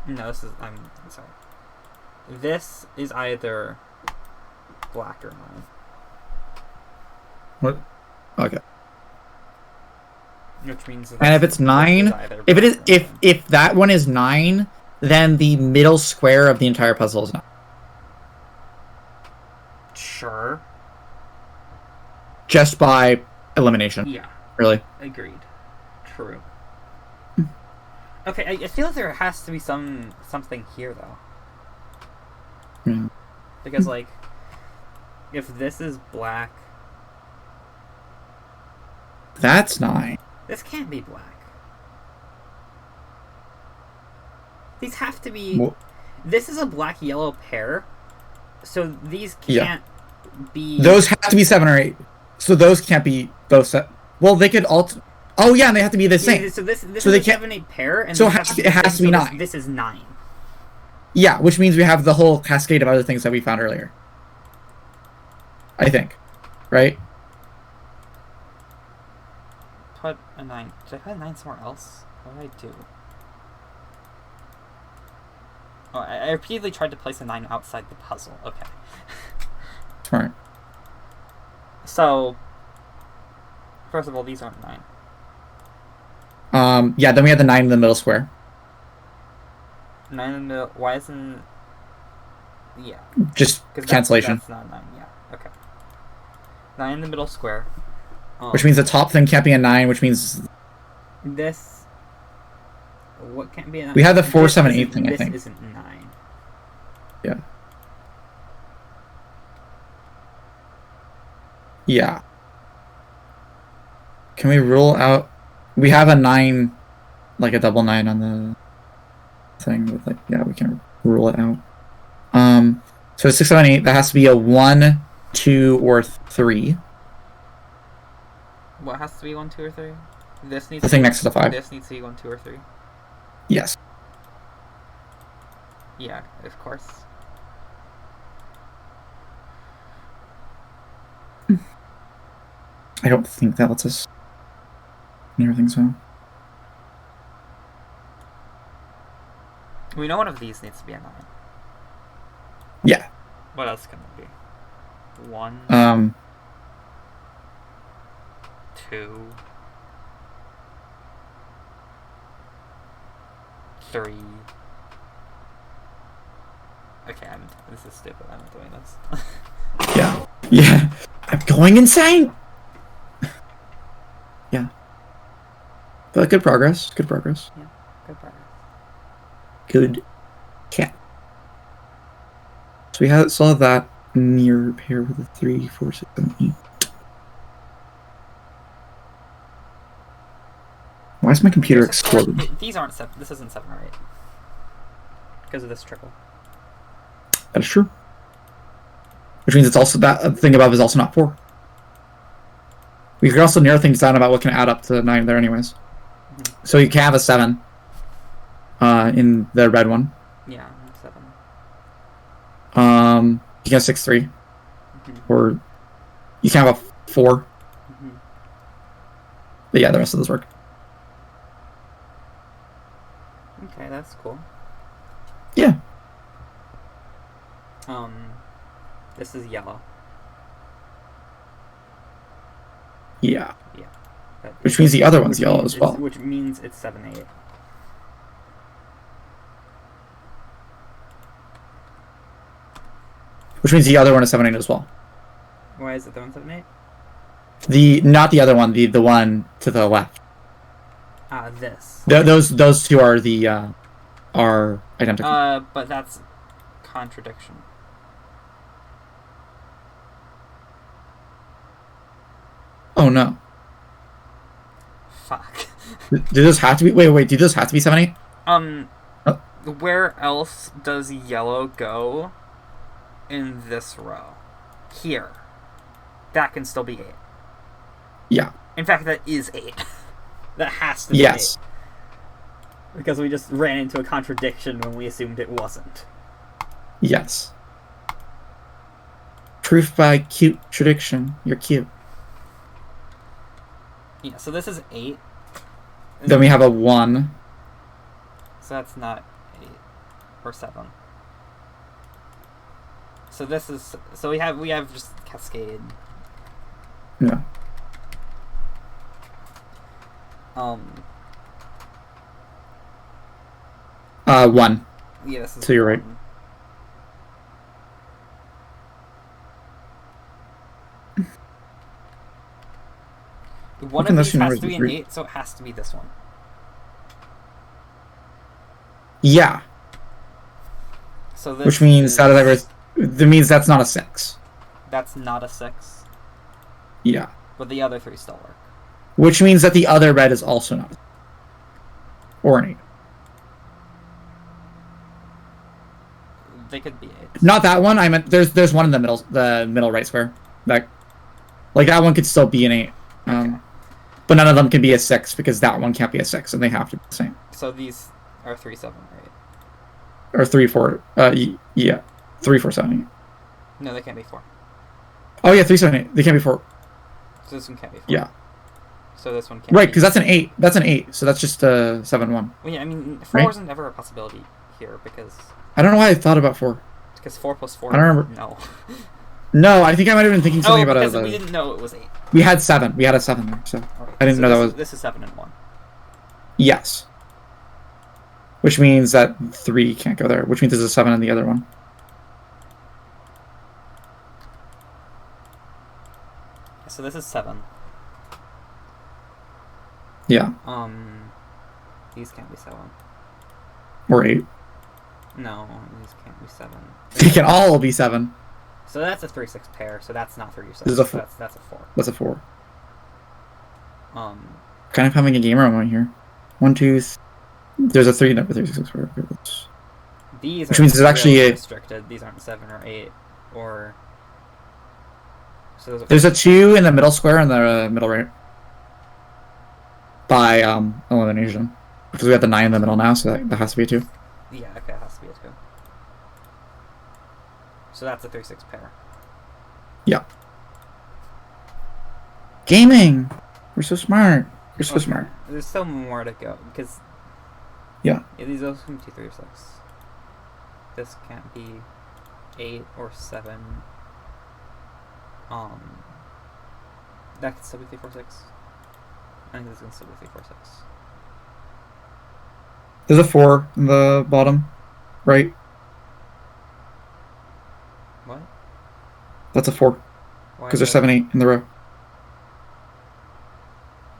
No, this is. I'm sorry. This is either black or 9. What? Okay. Which means. And if it's 9, if that one is 9, then the middle square of the entire puzzle is 9. Sure. Just by elimination. Yeah. really. Agreed. True. Okay, I feel like there has to be something here though. Yeah. Because like, if this is black, That's 9. this can't be black. These have to be. Well, This is a black-yellow pair, so these can't be. those have to be 7 or 8. So those can't be both set. Well, they could all. Oh yeah, and they have to be the same. So this so is a 7-8 pair, and so it has to be 9. This is 9. Yeah, which means we have the whole cascade of other things that we found earlier. I think, right? Put a 9. Did I put a 9 somewhere else? What did I do? Oh, I repeatedly tried to place a 9 outside the puzzle. Okay. Smart. So, first of all, these aren't 9. Yeah, then we have the 9 in the middle square. 9 in the middle. Why isn't? Yeah. Just cancellation. That's not 9. Yeah. Okay. 9 in the middle square. Which means the top thing can't be a 9. Which means this. What can't be a 9? We have the 4, 7, 8 thing. I think this isn't 9. Yeah. Yeah. Can we rule out? We have a 9, like a double 9 on the thing. With like, yeah, we can rule it out. So 6, 7, 8. That has to be a 1, 2, or 3. What has to be 1, 2, or 3? This needs the thing next to the 5. This needs to be 1, 2, or 3. Yes. Yeah, of course. I don't think that lets us. I never think so. We know one of these needs to be a 9. Yeah. What else can it be? 1. 2. 3. Okay, this is stupid. I'm not doing this. Yeah. Yeah. I'm going insane! Yeah. But good progress. Good progress. Yeah, good progress. Good cat. So we still have that mirror pair with the 3, 4, 6, 7, 8. Why is my computer exploding? These aren't 7. This isn't 7 or 8. Because of this triple. That is true. Which means it's also that thing above is also not 4. We could also narrow things down about what can add up to 9 there anyways. Mm-hmm. So you can have a 7 in the red one. Yeah, 7. You can have 6, 3. Mm-hmm. Or you can have a 4. Mm-hmm. But yeah, the rest of those work. Okay, that's cool. Yeah. This is yellow. Yeah. Yeah. Which means the other one's yellow as well. Which means it's 7, 8. Which means the other one is 7, 8 as well. Why is it the one 7, 8? Not the other one, the one to the left. This. Those two are the are identical. But that's contradiction. Oh no. Fuck. Do those have to be? Wait. Do those have to be 7, 8? Where else does yellow go in this row? Here. That can still be 8. Yeah. In fact, that is 8. That has to be 8. Because we just ran into a contradiction when we assumed it wasn't. Yes. Proof by cute tradition. You're cute. Yeah, so this is 8. Then we have a 1. So that's not 8 or 7. So this is we have just cascade. Yeah. 1. Yeah, this is so you're right. One of these has to be an 8, so it has to be this one. Yeah. So this which means that means that's not a 6. That's not a 6. Yeah. But the other 3 still work. Which means that the other red is also not. Or an 8. They could be 8. Not that one. I meant there's one in the middle right square. That one could still be an 8. Okay. But none of them can be a 6 because that one can't be a 6, and they have to be the same. So these are 3, 7, right? Or 3, 4. Yeah. 3, 4, 7, 8. No, they can't be 4. Oh yeah, 3, 7, 8. They can't be 4. So this one can't be 4. Yeah. So this one can't. Right, because that's an 8. That's an 8. So that's just 7, 1. Well, yeah, I mean, 4 right? wasn't ever a possibility here because. I don't know why I thought about 4. Because 4 plus 4. I don't remember. No. No, I think I might have been thinking something about because we didn't know it was 8. We had 7. We had a 7 there, so right. I didn't know that was. This is 7 and 1. Yes. Which means that 3 can't go there. Which means there's a 7 in the other one. So this is 7. Yeah. These can't be 7. Or 8. No, these can't be 7. They can all be 7. So that's a 3-6 pair. So that's not 3 or 6. This is a 4. That's a 4. That's a 4. Kind of having a gamer moment here. 1, 2. There's a 3 number 3, 6, 4. These which means there's actually a restricted. These aren't 7 or 8 or. So there's a 2 in the middle square in the middle right. By elimination, because we have the 9 in the middle now, so that has to be a 2. Yeah, okay, it has to be a 2. So that's a 3-6 pair. Yeah. Gaming. We're so smart. We're so smart. There's still more to go because. Yeah. These also can be 2, 3, or 6. This can't be 8 or 7. That can still be 3, 4, 6. I think this can still be 3, 4, 6. There's a 4 in the bottom, right? What? That's a 4. Because there's 7, 8 in the row.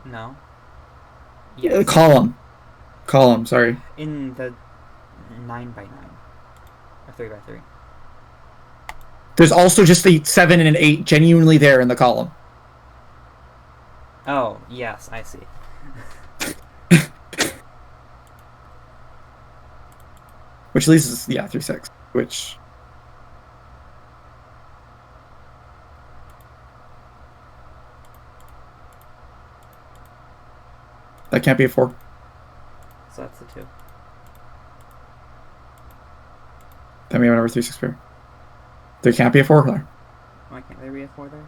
No. Yeah. Column. Column, sorry. In the 9 by 9. Or 3 by 3. There's also just a 7 and an 8 genuinely there in the column. Oh, yes, I see. Which leaves us, 3, 6. Which. That can't be a 4. So that's the 2. Then we have another 3, 6 pair. There can't be a 4 there. Why can't there be a 4 there?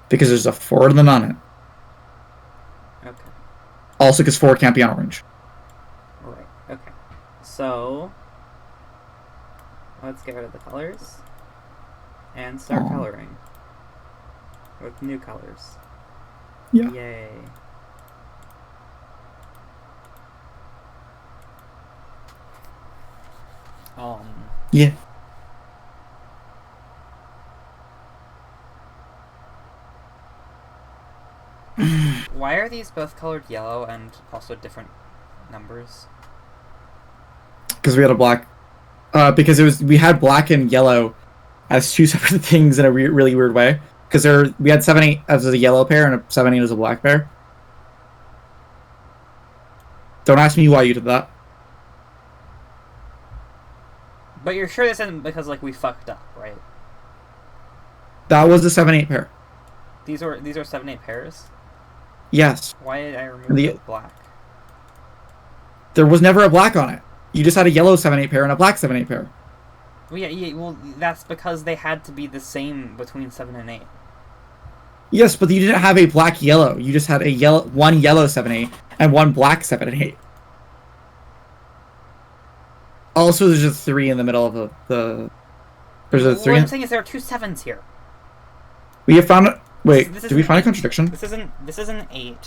Because there's a 4 in the on it. Okay. Also, because 4 can't be on orange. Right, okay. So, let's get rid of the colors. And start coloring. With new colors. Yeah. Yay. Yeah. Why are these both colored yellow and also different numbers? Because we had a black. Because we had black and yellow as 2 separate things in a really weird way. Because we had 7, 8 as a yellow pair and a 7, 8 as a black pair. Don't ask me why you did that. But you're sure this isn't because we fucked up, right? That was the 7, 8 pair. These are 7, 8 pairs? Yes. Why did I remove the black? There was never a black on it. You just had a yellow 7, 8 pair and a black 7, 8 pair. Well, yeah, well, that's because they had to be the same between 7 and 8. Yes, but you didn't have a black yellow. You just had one yellow 7, 8 and one black 7 and 8. Also, there's a 3 in the middle of the. There's a 3. What I'm saying is there are 2 7s here. We have found. Wait, did we find a contradiction? This is an 8,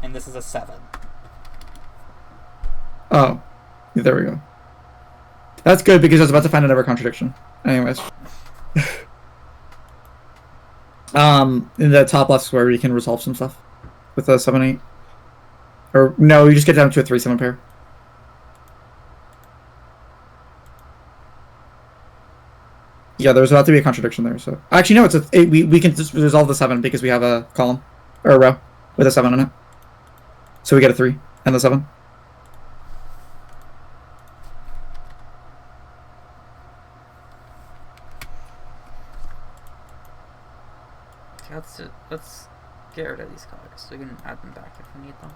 and this is a 7. Oh, there we go. That's good because I was about to find another contradiction. Anyways. In the top left square, we can resolve some stuff. with a 7-8. Or no, you just get down to a 3-7 pair. Yeah, there's about to be a contradiction there. So actually, no, it's a 8. We can just resolve the 7 because we have a column or a row with a 7 on it. So we get a 3 and the 7. Okay, let's get rid of these colors so we can add them back if we need them.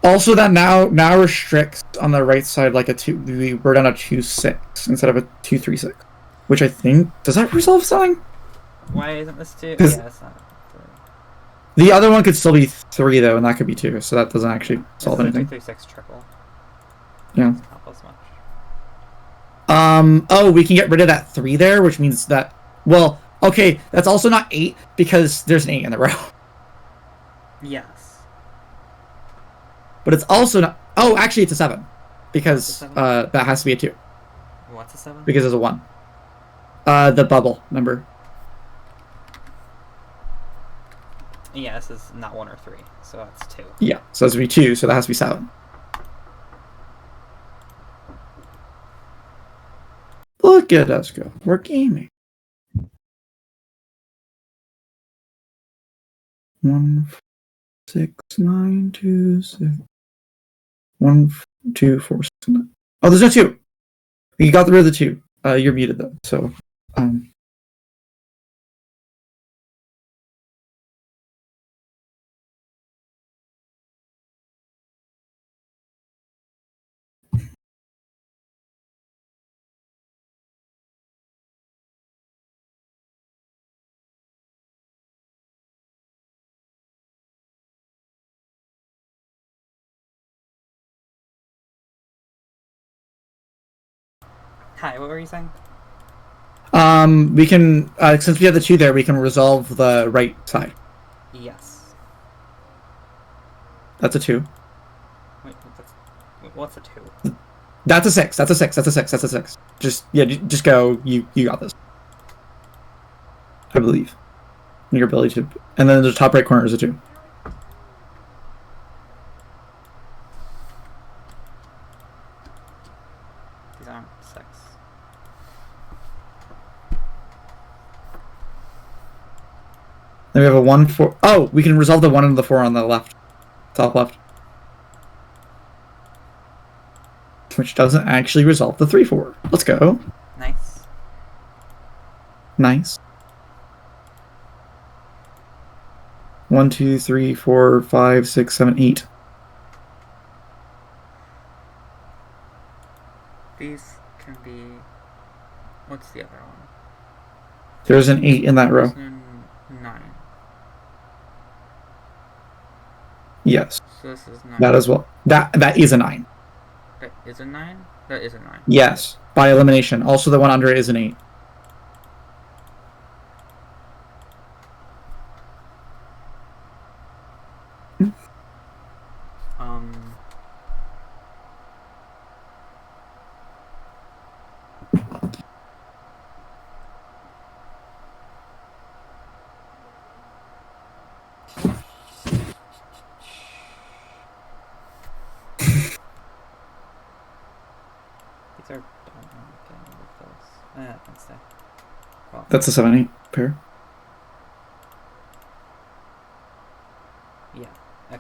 Also, that now restricts on the right side like a 2. We're down a 2-6 instead of a 2-3-6, which I think does that resolve something? Why isn't this 2? Yeah, it's not 3. The other one could still be 3 though, and that could be 2. So that doesn't actually solve anything. 3-6 triple. Yeah. Not as much. Oh, we can get rid of that 3 there, which means that. Well, okay, that's also not 8 because there's an 8 in the row. Yes. But it's also not. Oh, actually, it's a 7 because 7? that has to be a 2. What's a 7? Because there's a 1. The bubble number. Yeah, this is not 1 or 3, so that's 2. Yeah, so that's to be 2, so that has to be 7. Look at us go. We're gaming. 1, 6, 9, 2, 6. 1, 2, 4, 6, 9. Oh, there's no 2. You got rid of the 2. You're muted though, so Hi, what were you saying? we can since we have the 2 there, we can resolve the right side. Yes. That's a 2. Wait, what's a 2? That's a 6. That's a 6. That's a 6. That's a 6. Just go. You got this. I believe. Your ability to. And then the top right corner is a 2. These aren't 6. Then we have a 1, 4. Oh, we can resolve the 1 and the 4 on the left. Top left. Which doesn't actually resolve the 3, 4. Let's go. Nice. Nice. 1, 2, 3, 4, 5, 6, 7, 8. These can be. What's the other one? There's an 8 in that row. 9. Yes. So this is 9. That as well. That is a 9. That is a 9? That is a 9. Yes. By elimination. Also, the one under it is an 8. These are dumb. Let's stay. Well, That's a 7, 8 pair. yeah. Okay.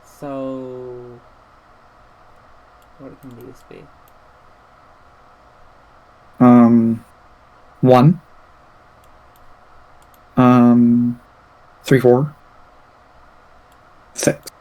So what can these be? 1. 3, 4. 6.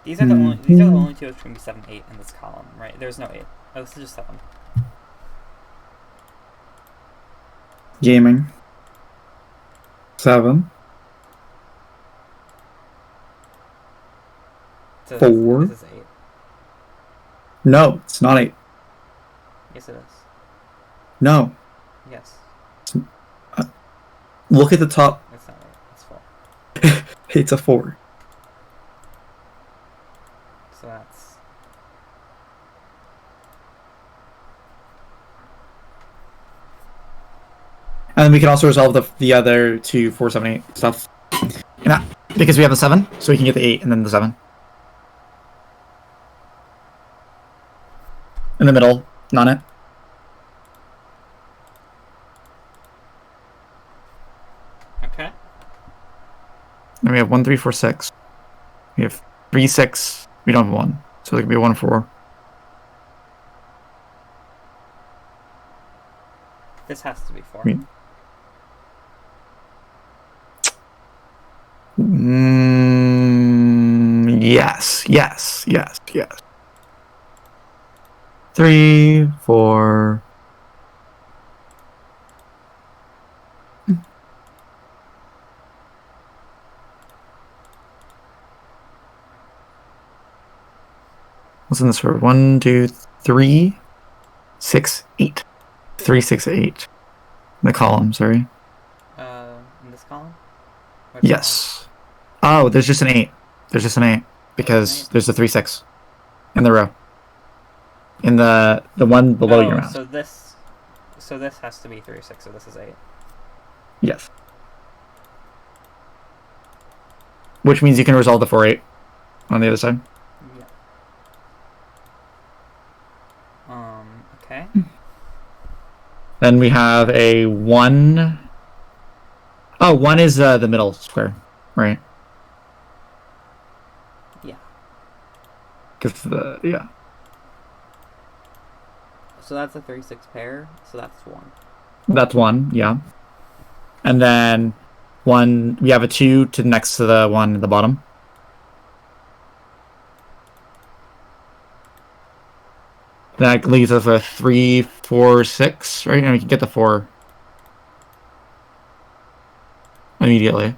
These are the only two which can be 7, 8 in this column, right? There's no 8. Oh, this is just 7. Gaming. 7. So 4. This is 8. No, it's not 8. Yes, it is. No. Yes. Look at the top. It's not 8. It's 4. It's a 4. So that's... And then we can also resolve the other 2, 4, 7, 8 stuff. Because we have a 7, so we can get the 8 and then the 7. In the middle, not it. Okay. Then we have 1, 3, 4, 6. We have 3, 6. We don't have 1. So there could be 1, 4. This has to be 4. Yes. 3, 4. What's in this for? 1, 2, 3, 6, 8. 3, 6, 8. The column, sorry. In this column? Yes. Oh, there's just an 8. There's just an 8 because there's a 3, 6 in the row. In the one below your mouse. So this has to be 3, 6. So this is 8. Yes. Which means you can resolve the 4, 8 on the other side. Yeah. Okay. Then we have a 1. Oh, 1 is the middle square, right? Yeah. Yeah. So that's a 3, 6 pair. So that's 1. That's 1, yeah. And then 1, we have a 2 to next to the 1 at the bottom. That leaves us a 3, 4, 6, right? And we can get the 4 immediately.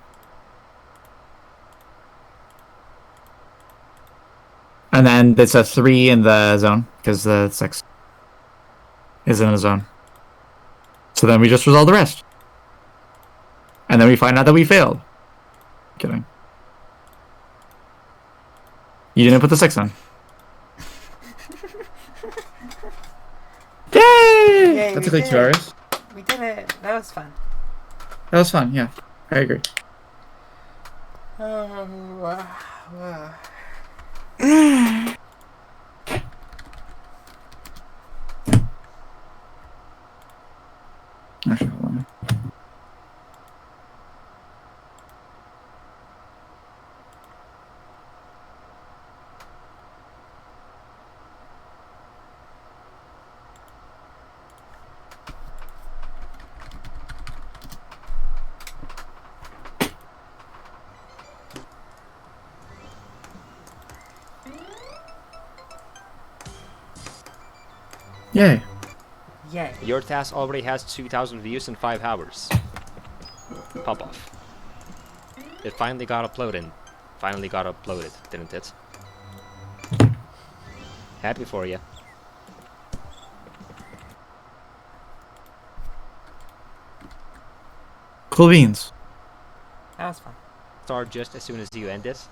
And then there's a 3 in the zone because the 6 is in the zone. So then we just resolve the rest. And then we find out that we failed. Kidding. You didn't put the 6 in. Yay! That took like 2 hours. We did it. That was fun. That was fun, yeah. I agree. Actually, hold on. Yay. Yay. Your task already has 2,000 views in 5 hours. Pop off. It finally got uploaded. Finally got uploaded, didn't it? Happy for you. Cool beans. That was fun. Start just as soon as you end this.